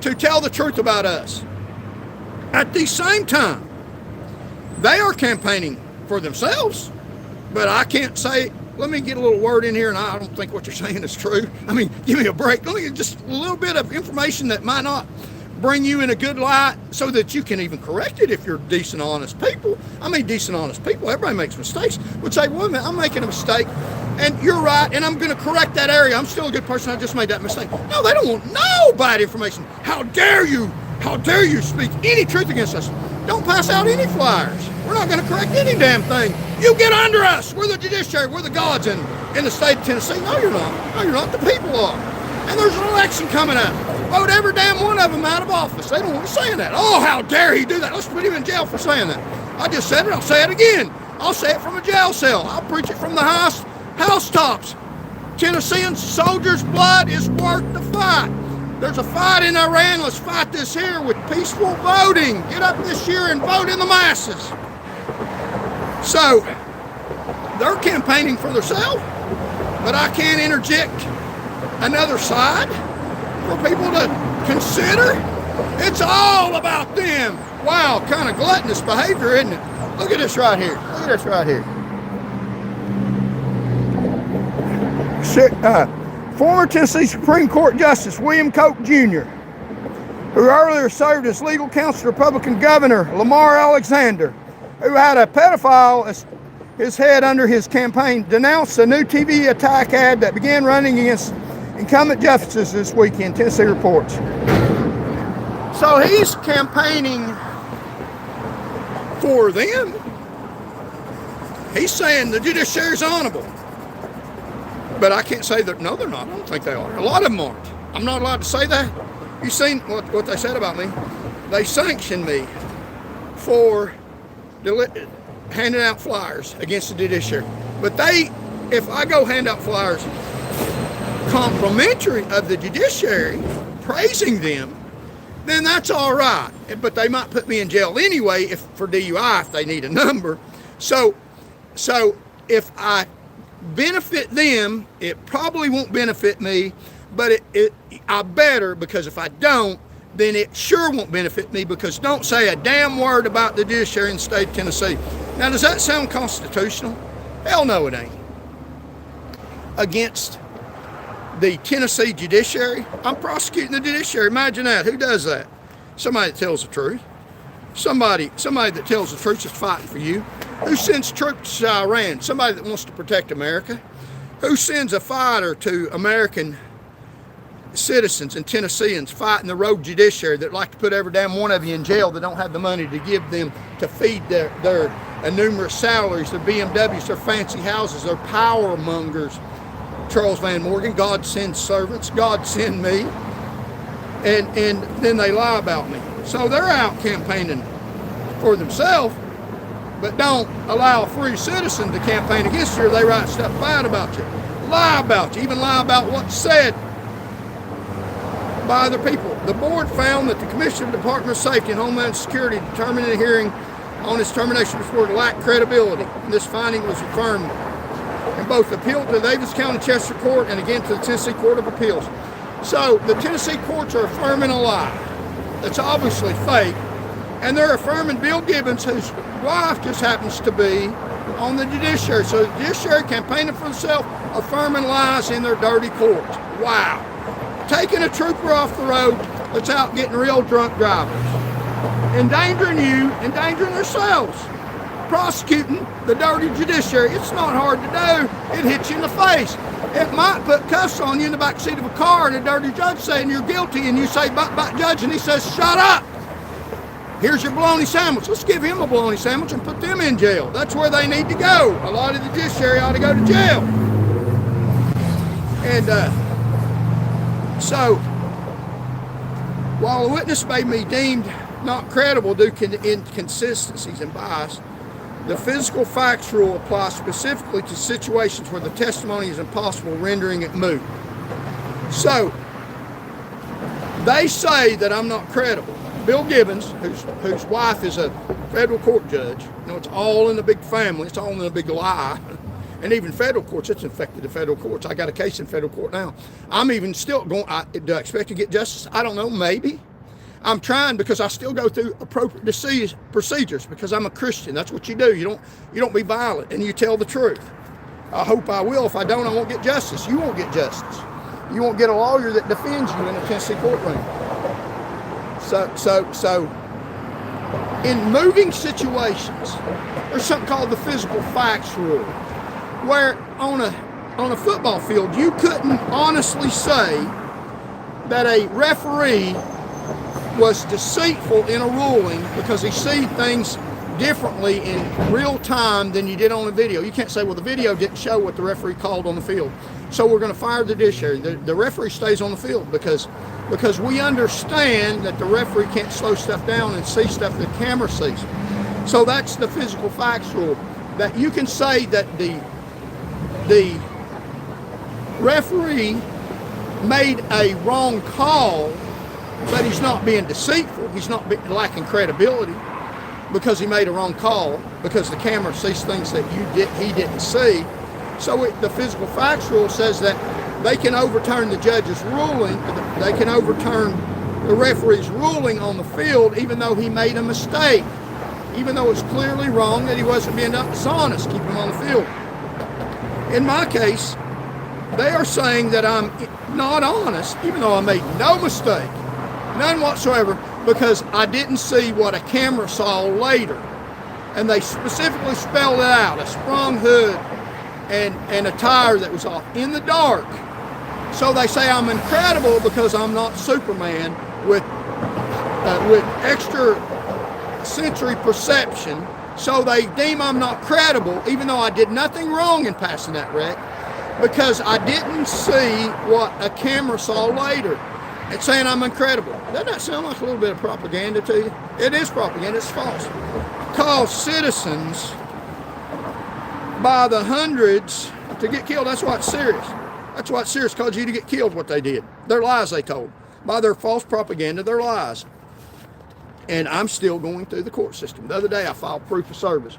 to tell the truth about us. At the same time, they are campaigning for themselves, but I can't say, let me get a little word in here, and I don't think what you're saying is true. I mean, give me a break. Let me get just a little bit of information that might not bring you in a good light so that you can even correct it if you're decent, honest people. I mean, decent, honest people, everybody makes mistakes, would say, well, I'm making a mistake, and you're right, and I'm going to correct that area. I'm still a good person. I just made that mistake. No, they don't want no bad information. How dare you speak any truth against us? Don't pass out any flyers. We're not going to correct any damn thing. You get under us. We're the judiciary. We're the gods in the state of Tennessee. No, you're not. No, you're not. The people are. And there's an election coming up. Vote every damn one of them out of office. They don't want to say that. Oh, how dare he do that? Let's put him in jail for saying that. I just said it. I'll say it again. I'll say it from a jail cell. I'll preach it from the housetops. Tennesseans, soldiers' blood is worth the fight. There's a fight in Iran. Let's fight this here with peaceful voting. Get up this year and vote in the masses. So, they're campaigning for themselves, but I can't interject another side for people to consider. It's all about them. Wow, kind of gluttonous behavior, isn't it? Look at this right here. Look at this right here. Former Tennessee Supreme Court Justice William Coke Jr., who earlier served as legal counsel to Republican Governor Lamar Alexander, who had a pedophile as his head under his campaign, denounced a new TV attack ad that began running against incumbent justices this weekend, Tennessee reports. So he's campaigning for them. He's saying the judiciary is honorable. But I can't say that, no, they're not. I don't think they are. A lot of them aren't. I'm not allowed to say that. You've seen what they said about me. They sanctioned me for handing out flyers against the judiciary. But if I go hand out flyers complimentary of the judiciary, praising them, then that's all right. But they might put me in jail anyway for DUI if they need a number. So if I benefit them, it probably won't benefit me, but I better, because if I don't, then it sure won't benefit me, because don't say a damn word about the judiciary in the state of Tennessee. Now, does that sound constitutional? Hell no, it ain't. Against the Tennessee judiciary, I'm prosecuting the judiciary. Imagine that. Who does that? Somebody that tells the truth. Somebody that tells the truth is fighting for you. Who sends troops to Iran? Somebody that wants to protect America. Who sends a fighter to American citizens and Tennesseans fighting the rogue judiciary that like to put every damn one of you in jail that don't have the money to give them to feed their numerous salaries, their BMWs, their fancy houses, their power mongers? Charles Van Morgan, God sends servants, God send me, and then they lie about me. So they're out campaigning for themselves, but don't allow a free citizen to campaign against you, or they write stuff bad about you, lie about you, even lie about what's said by other people. The board found that the Commissioner of the Department of Safety and Homeland Security determined in a hearing on his termination before it lacked credibility. And this finding was affirmed in both appeal to the Davis County Chester Court and again to the Tennessee Court of Appeals. So the Tennessee courts are affirming a lie that's obviously fake, and they're affirming Bill Gibbons, whose wife just happens to be on the judiciary. So the judiciary campaigning for themselves, affirming lies in their dirty courts. Wow. Taking a trooper off the road that's out getting real drunk drivers. Endangering you, endangering themselves. Prosecuting the dirty judiciary. It's not hard to do. It hits you in the face. It might put cuffs on you in the back seat of a car and a dirty judge saying you're guilty, and you say, but judge, and he says, shut up. Here's your bologna sandwich. Let's give him a bologna sandwich and put them in jail. That's where they need to go. A lot of the judiciary ought to go to jail. And so, while the witness may be deemed not credible due to inconsistencies and bias, the physical facts rule applies specifically to situations where the testimony is impossible, rendering it moot. So, they say that I'm not credible. Bill Gibbons, whose wife is a federal court judge, you know, it's all in the big family, it's all in the big lie. And even federal courts, it's infected the federal courts. I got a case in federal court now. I'm even still going, do I expect to get justice? I don't know, maybe. I'm trying, because I still go through appropriate procedures, because I'm a Christian. That's what you do. You don't be violent, and you tell the truth. I hope I will. If I don't, I won't get justice. You won't get justice. You won't get a lawyer that defends you in a Tennessee courtroom. So in moving situations, there's something called the physical facts rule, where on a football field, you couldn't honestly say that a referee was deceitful in a ruling because he sees things differently in real time than you did on the video. You can't say, well, the video didn't show what the referee called on the field, so we're going to fire the judiciary. The referee stays on the field because we understand that the referee can't slow stuff down and see stuff the camera sees. So that's the physical facts rule. That you can say that the referee made a wrong call, but he's not being deceitful. He's not lacking credibility because he made a wrong call, because the camera sees things that he didn't see. So the physical facts rule says that they can overturn the judge's ruling, they can overturn the referee's ruling on the field even though he made a mistake, even though it's clearly wrong that he wasn't being dishonest, keeping him on the field. In my case, they are saying that I'm not honest, even though I made no mistake, none whatsoever, because I didn't see what a camera saw later. And they specifically spelled it out, a sprung hood and a tire that was off in the dark. So they say I'm incredible because I'm not Superman with extra sensory perception. So they deem I'm not credible, even though I did nothing wrong in passing that wreck, because I didn't see what a camera saw later. It's saying I'm incredible. Doesn't that sound like a little bit of propaganda to you? It is propaganda. It's false. Cause citizens by the hundreds to get killed. That's why it's serious. That's why it's serious, caused you to get killed, what they did. Their lies they told. By their false propaganda, their lies. And I'm still going through the court system. The other day I filed proof of service.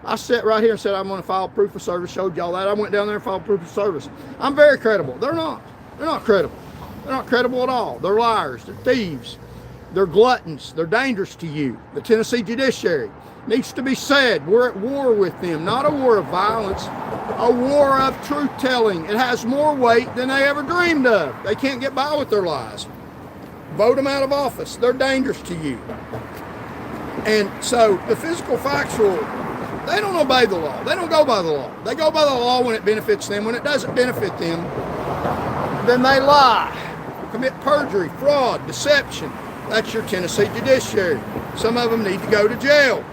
I sat right here and said I'm going to file proof of service, showed y'all that. I went down there and filed proof of service. I'm very credible. They're not. They're not credible. They're not credible at all. They're liars. They're thieves. They're gluttons. They're dangerous to you. The Tennessee Judiciary needs to be said. We're at war with them. Not a war of violence, a war of truth-telling. It has more weight than they ever dreamed of. They can't get by with their lies. Vote them out of office. They're dangerous to you. And so the physical facts rule, they don't obey the law. They don't go by the law. They go by the law when it benefits them. When it doesn't benefit them, then they lie, commit perjury, fraud, deception. That's your Tennessee Judiciary. Some of them need to go to jail.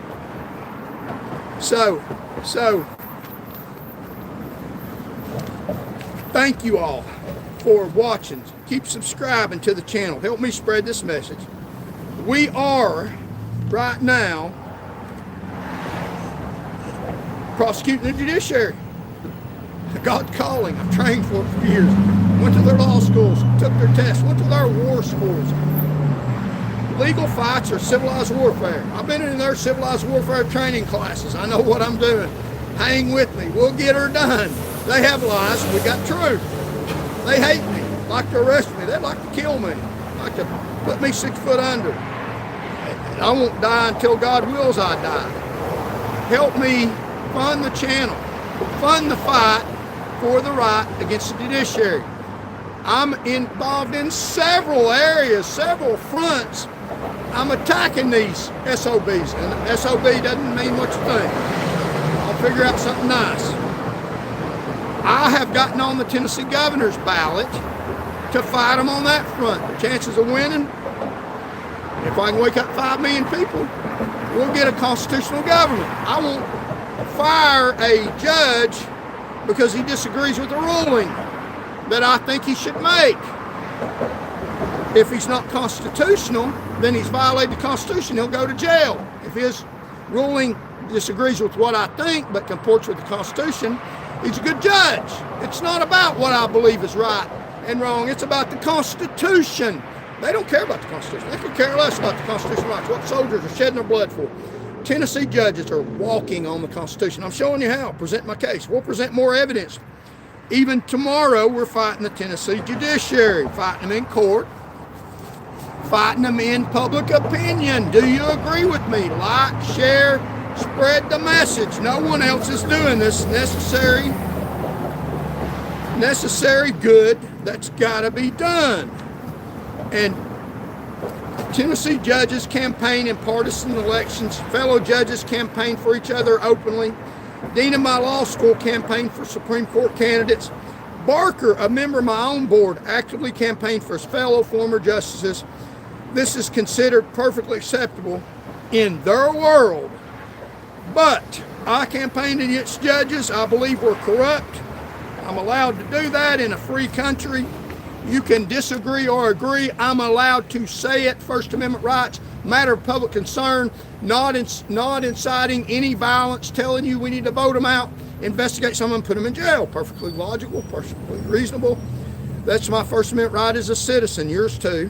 So thank you all for watching. Keep subscribing to the channel. Help me spread this message. We are right now prosecuting the judiciary. God's calling. I've trained for it for years. Went to their law schools, took their tests, went to their war schools. Legal fights are civilized warfare. I've been in their civilized warfare training classes. I know what I'm doing. Hang with me. We'll get her done. They have lies. We got truth. They hate me. Like to arrest me. They'd like to kill me. Like to put me 6 foot under. And I won't die until God wills I die. Help me fund the channel. Fund the fight for the right against the judiciary. I'm involved in several areas, several fronts. I'm attacking these SOBs, and SOB doesn't mean what you think. I'll figure out something nice. I have gotten on the Tennessee governor's ballot to fight them on that front. The chances of winning, if I can wake up 5 million people, we'll get a constitutional government. I won't fire a judge because he disagrees with the ruling that I think he should make. If he's not constitutional, then he's violated the Constitution. He'll go to jail. If his ruling disagrees with what I think but comports with the Constitution, he's a good judge. It's not about what I believe is right and wrong. It's about the Constitution. They don't care about the Constitution. They could care less about the constitutional rights, what soldiers are shedding their blood for. Tennessee judges are walking on the Constitution. I'm showing you how. Present my case. We'll present more evidence. Even tomorrow, we're fighting the Tennessee Judiciary, fighting them in court, fighting them in public opinion. Do you agree with me? Like, share, spread the message. No one else is doing this necessary good that's got to be done. And Tennessee judges campaign in partisan elections. Fellow judges campaign for each other openly. Dean of my law school campaigned for Supreme Court candidates. Barker, a member of my own board, actively campaigned for his fellow former justices. This is considered perfectly acceptable in their world. But I campaigned against judges I believe were corrupt. I'm allowed to do that in a free country. You can disagree or agree. I'm allowed to say it. First Amendment rights, matter of public concern, not inciting any violence, telling you we need to vote them out, investigate someone, put them in jail. Perfectly logical, perfectly reasonable. That's my First Amendment right as a citizen, yours too.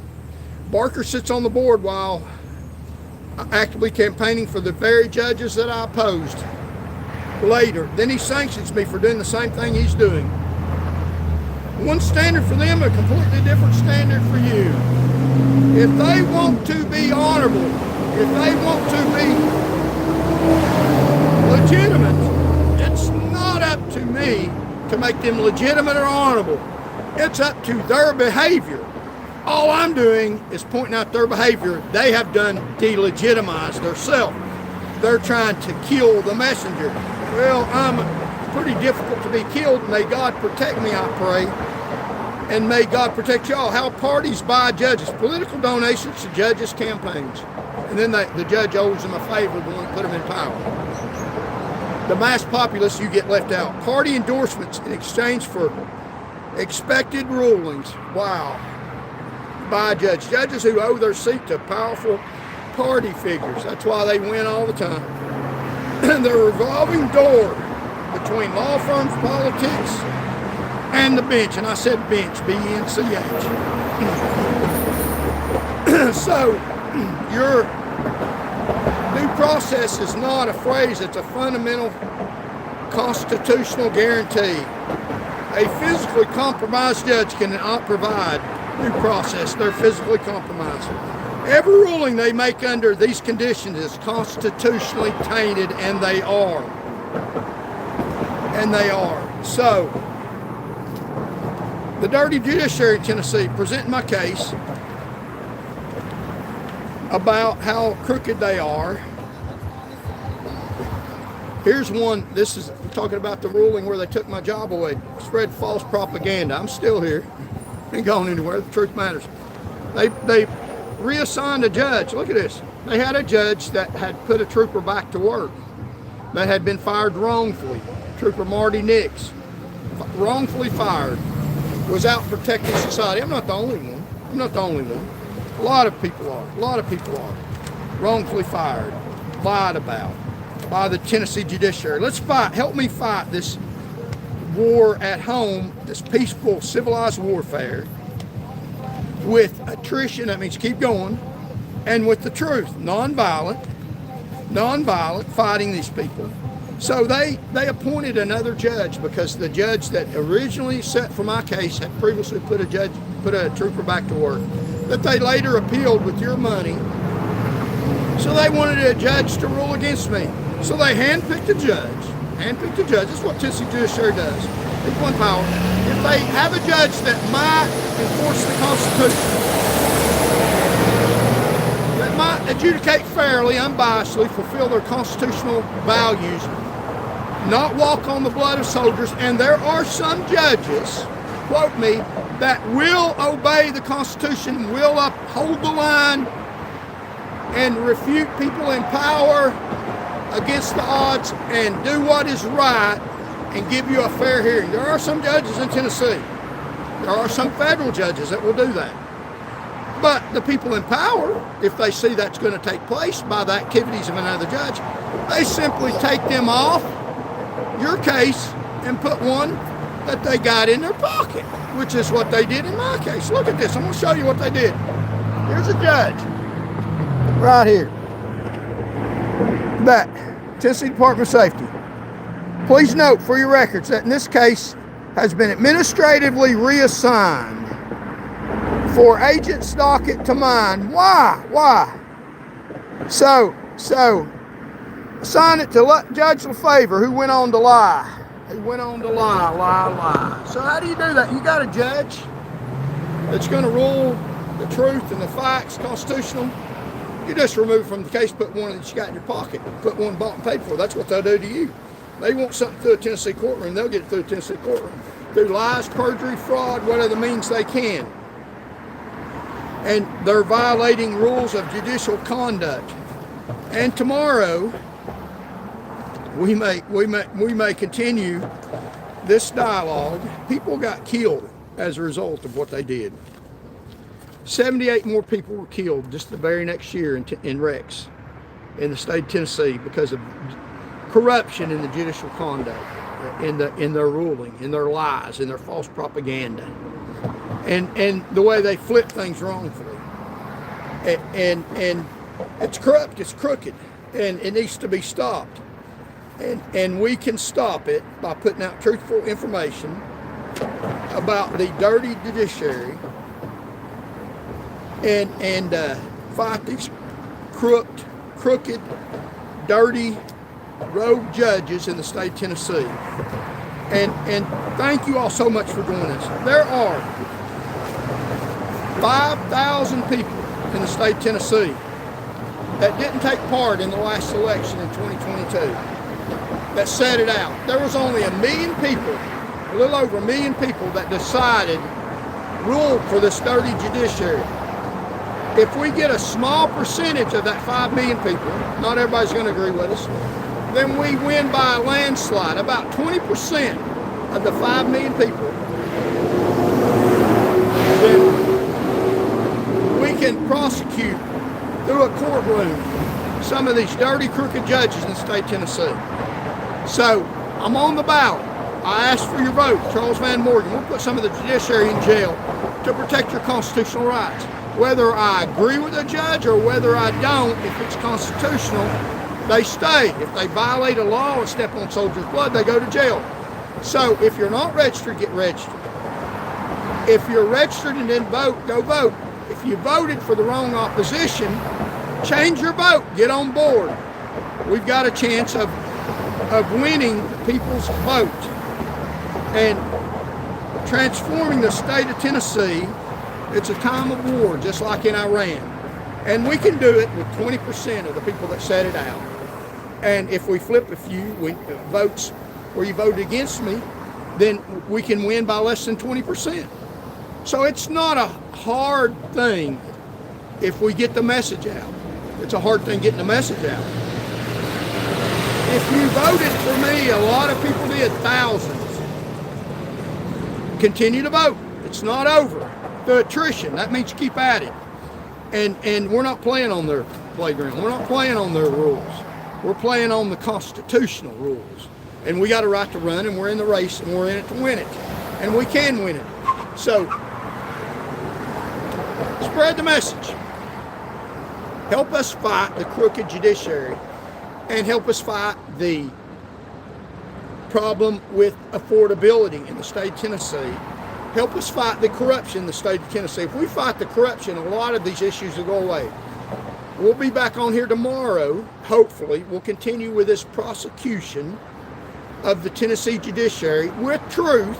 Barker sits on the board while actively campaigning for the very judges that I opposed later. Then he sanctions me for doing the same thing he's doing. One standard for them, a completely different standard for you. If they want to be honorable, if they want to be legitimate, it's not up to me to make them legitimate or honorable. It's up to their behavior. All I'm doing is pointing out their behavior. They have done delegitimize themselves. They're trying to kill the messenger. Well, I'm pretty difficult to be killed. May God protect me, I pray. And may God protect y'all. How parties buy judges. Political donations to judges' campaigns. And then the judge owes them a favor, the one that put them in power. The mass populace, you get left out. Party endorsements in exchange for expected rulings. Wow. By judges. Judges who owe their seat to powerful party figures. That's why they win all the time. The revolving door between law firms, politics, and the bench. And I said bench, B-E-N-C-H. So, your due process is not a phrase, it's a fundamental constitutional guarantee. A physically compromised judge cannot provide due process. They're physically compromised. Every ruling they make under these conditions is constitutionally tainted, and they are. And they are. So, the dirty judiciary in Tennessee, presenting my case about how crooked they are. Here's one. This is talking about the ruling where they took my job away, spread false propaganda. I'm still here. Ain't going anywhere. The truth matters. They reassigned a judge. Look at this. They had a judge that had put a trooper back to work that had been fired wrongfully. Trooper Marty Nix, wrongfully fired, was out protecting society. I'm not the only one. I'm not the only one. A lot of people are. A lot of people are. Wrongfully fired, lied about by the Tennessee Judiciary. Let's fight. Help me fight this war at home, this peaceful, civilized warfare with attrition, that means keep going, and with the truth, nonviolent, fighting these people. So they appointed another judge because the judge that originally set for my case had previously put a trooper back to work, that they later appealed with your money. So they wanted a judge to rule against me. So they handpicked a judge. This is what Tennessee Judiciary does. People in power. If they have a judge that might enforce the Constitution, that might adjudicate fairly, unbiasedly, fulfill their constitutional values, not walk on the blood of soldiers, and there are some judges, quote me, that will obey the Constitution, will uphold the line, and refute people in power against the odds and do what is right and give you a fair hearing. There are some judges in Tennessee. There are some federal judges that will do that. But the people in power, if they see that's going to take place by the activities of another judge, they simply take them off your case and put one that they got in their pocket, which is what they did in my case. Look at this. I'm going to show you what they did. Here's a judge right here. That Tennessee Department of Safety. Please note for your records that in this case has been administratively reassigned for Agent Stockett to mine. Why? So assign it to Judge LaFavor, who went on to lie. Lie. So how do you do that? You got a judge that's going to rule the truth and the facts, constitutional. You just remove from the case, put one that you got in your pocket, put one bought and paid for. That's what they'll do to you. They want something through a Tennessee courtroom, they'll get it through a Tennessee courtroom. Through lies, perjury, fraud, whatever means they can. And they're violating rules of judicial conduct. And tomorrow, we may continue this dialogue. People got killed as a result of what they did. 78 more people were killed just the very next year in wrecks in the state of Tennessee because of corruption in the judicial conduct, in their ruling, in their lies, in their false propaganda, and the way they flip things wrongfully. And it's corrupt, it's crooked, and it needs to be stopped. And we can stop it by putting out truthful information about the dirty judiciary and fight these crooked, dirty, rogue judges in the state of Tennessee. And thank you all so much for joining us. There are 5,000 people in the state of Tennessee that didn't take part in the last election in 2022 that said it out. There was only 1 million people, a little over 1 million people that decided, ruled for this dirty judiciary. If we get a small percentage of that 5 million people, not everybody's going to agree with us, then we win by a landslide. About 20% of the 5 million people, then we can prosecute through a courtroom some of these dirty, crooked judges in the state of Tennessee. So I'm on the ballot. I ask for your vote. Charles Van Morgan. We'll put some of the judiciary in jail to protect your constitutional rights. Whether I agree with a judge or whether I don't, if it's constitutional, they stay. If they violate a law and step on soldiers' blood, they go to jail. So if you're not registered, get registered. If you're registered and didn't vote, go vote. If you voted for the wrong opposition, change your vote. Get on board. We've got a chance of winning people's vote and transforming the state of Tennessee. It's a time of war, just like in Iran. And we can do it with 20% of the people that said it out. And if we flip a few votes where you voted against me, then we can win by less than 20%. So it's not a hard thing if we get the message out. It's a hard thing getting the message out. If you voted for me, a lot of people did, thousands. Continue to vote. It's not over. The attrition, that means keep at it. And we're not playing on their playground. We're not playing on their rules. We're playing on the constitutional rules. And we got a right to run, and we're in the race, and we're in it to win it. And we can win it. So, spread the message. Help us fight the crooked judiciary, and help us fight the problem with affordability in the state of Tennessee. Help us fight the corruption in the state of Tennessee. If we fight the corruption, a lot of these issues will go away. We'll be back on here tomorrow, hopefully. We'll continue with this prosecution of the Tennessee Judiciary with truth,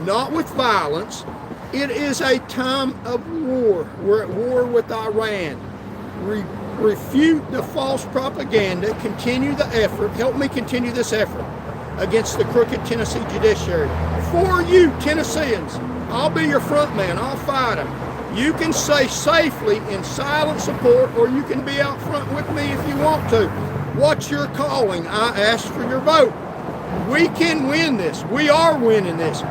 not with violence. It is a time of war. We're at war with Iran. Refute the false propaganda. Continue the effort. Help me continue this effort against the crooked Tennessee Judiciary. For you, Tennesseans, I'll be your front man. I'll fight them. You can say safely in silent support, or you can be out front with me if you want to. What's your calling? I ask for your vote. We can win this. We are winning this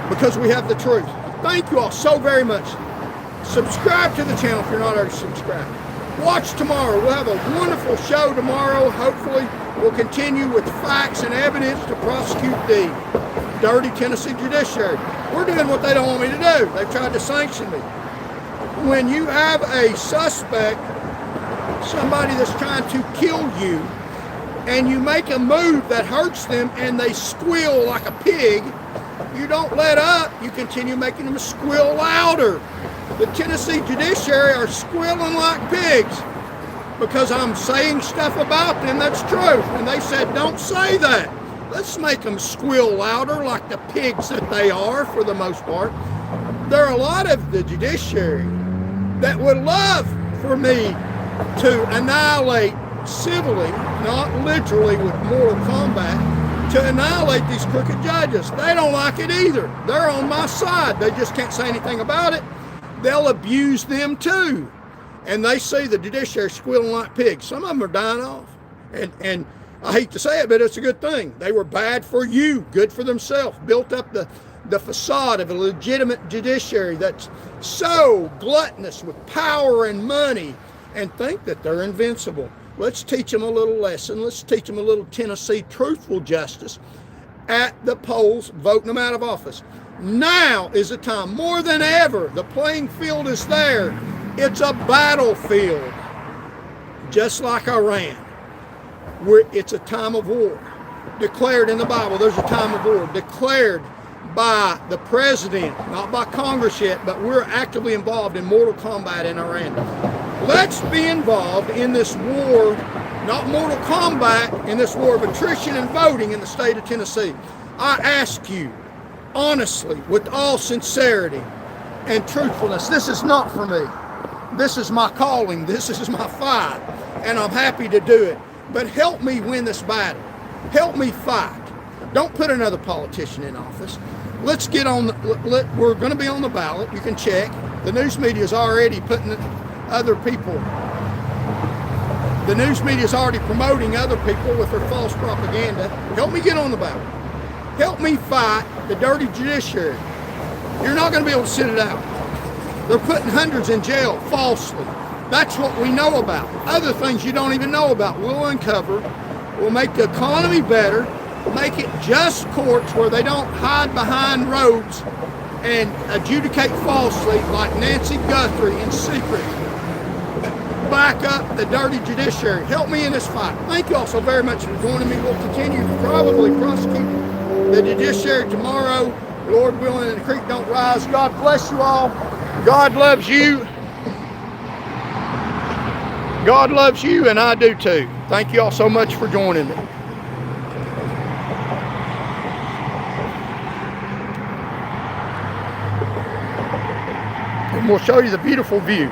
because we have the truth. Thank you all so very much. Subscribe to the channel if you're not already subscribed. Watch tomorrow. We'll have a wonderful show tomorrow. Hopefully, we'll continue with facts and evidence to prosecute the dirty Tennessee Judiciary. We're doing what they don't want me to do. They've tried to sanction me. When you have a suspect, somebody that's trying to kill you, and you make a move that hurts them and they squeal like a pig, you don't let up. You continue making them squeal louder. The Tennessee Judiciary are squealing like pigs because I'm saying stuff about them that's true. And they said, don't say that. Let's make them squeal louder like the pigs that they are for the most part. There are a lot of the judiciary that would love for me to annihilate civilly, not literally with mortal combat, to annihilate these crooked judges. They don't like it either. They're on my side. They just can't say anything about it. They'll abuse them too. And they see the judiciary squealing like pigs. Some of them are dying off. And I hate to say it, but it's a good thing. They were bad for you, good for themselves, built up the facade of a legitimate judiciary that's so gluttonous with power and money and think that they're invincible. Let's teach them a little lesson. Let's teach them a little Tennessee truthful justice at the polls, voting them out of office. Now is the time, more than ever. The playing field is there. It's a battlefield, just like Iran. It's a time of war. Declared in the Bible, there's a time of war. Declared by the president, not by Congress yet, but we're actively involved in mortal combat in Iran. Let's be involved in this war, not mortal combat, in this war of attrition and voting in the state of Tennessee. I ask you, honestly, with all sincerity and truthfulness, this is not for me. This is my calling. This is my fight, and I'm happy to do it. But help me win this battle. Help me fight. Don't put another politician in office. Let's get on. We're going to be on the ballot. You can check. The news media is already putting other people. The news media is already promoting other people with their false propaganda. Help me get on the ballot. Help me fight the dirty judiciary. You're not going to be able to sit it out. They're putting hundreds in jail falsely. That's what we know about. Other things you don't even know about, we'll uncover. We'll make the economy better, make it just courts where they don't hide behind robes and adjudicate falsely like Nancy Guthrie in secret. Back up the dirty judiciary. Help me in this fight. Thank you all so very much for joining me. We'll continue to probably prosecute the judiciary tomorrow, Lord willing, and the creek don't rise. God bless you all. God loves you. God loves you, and I do too. Thank you all so much for joining me. And we'll show you the beautiful view.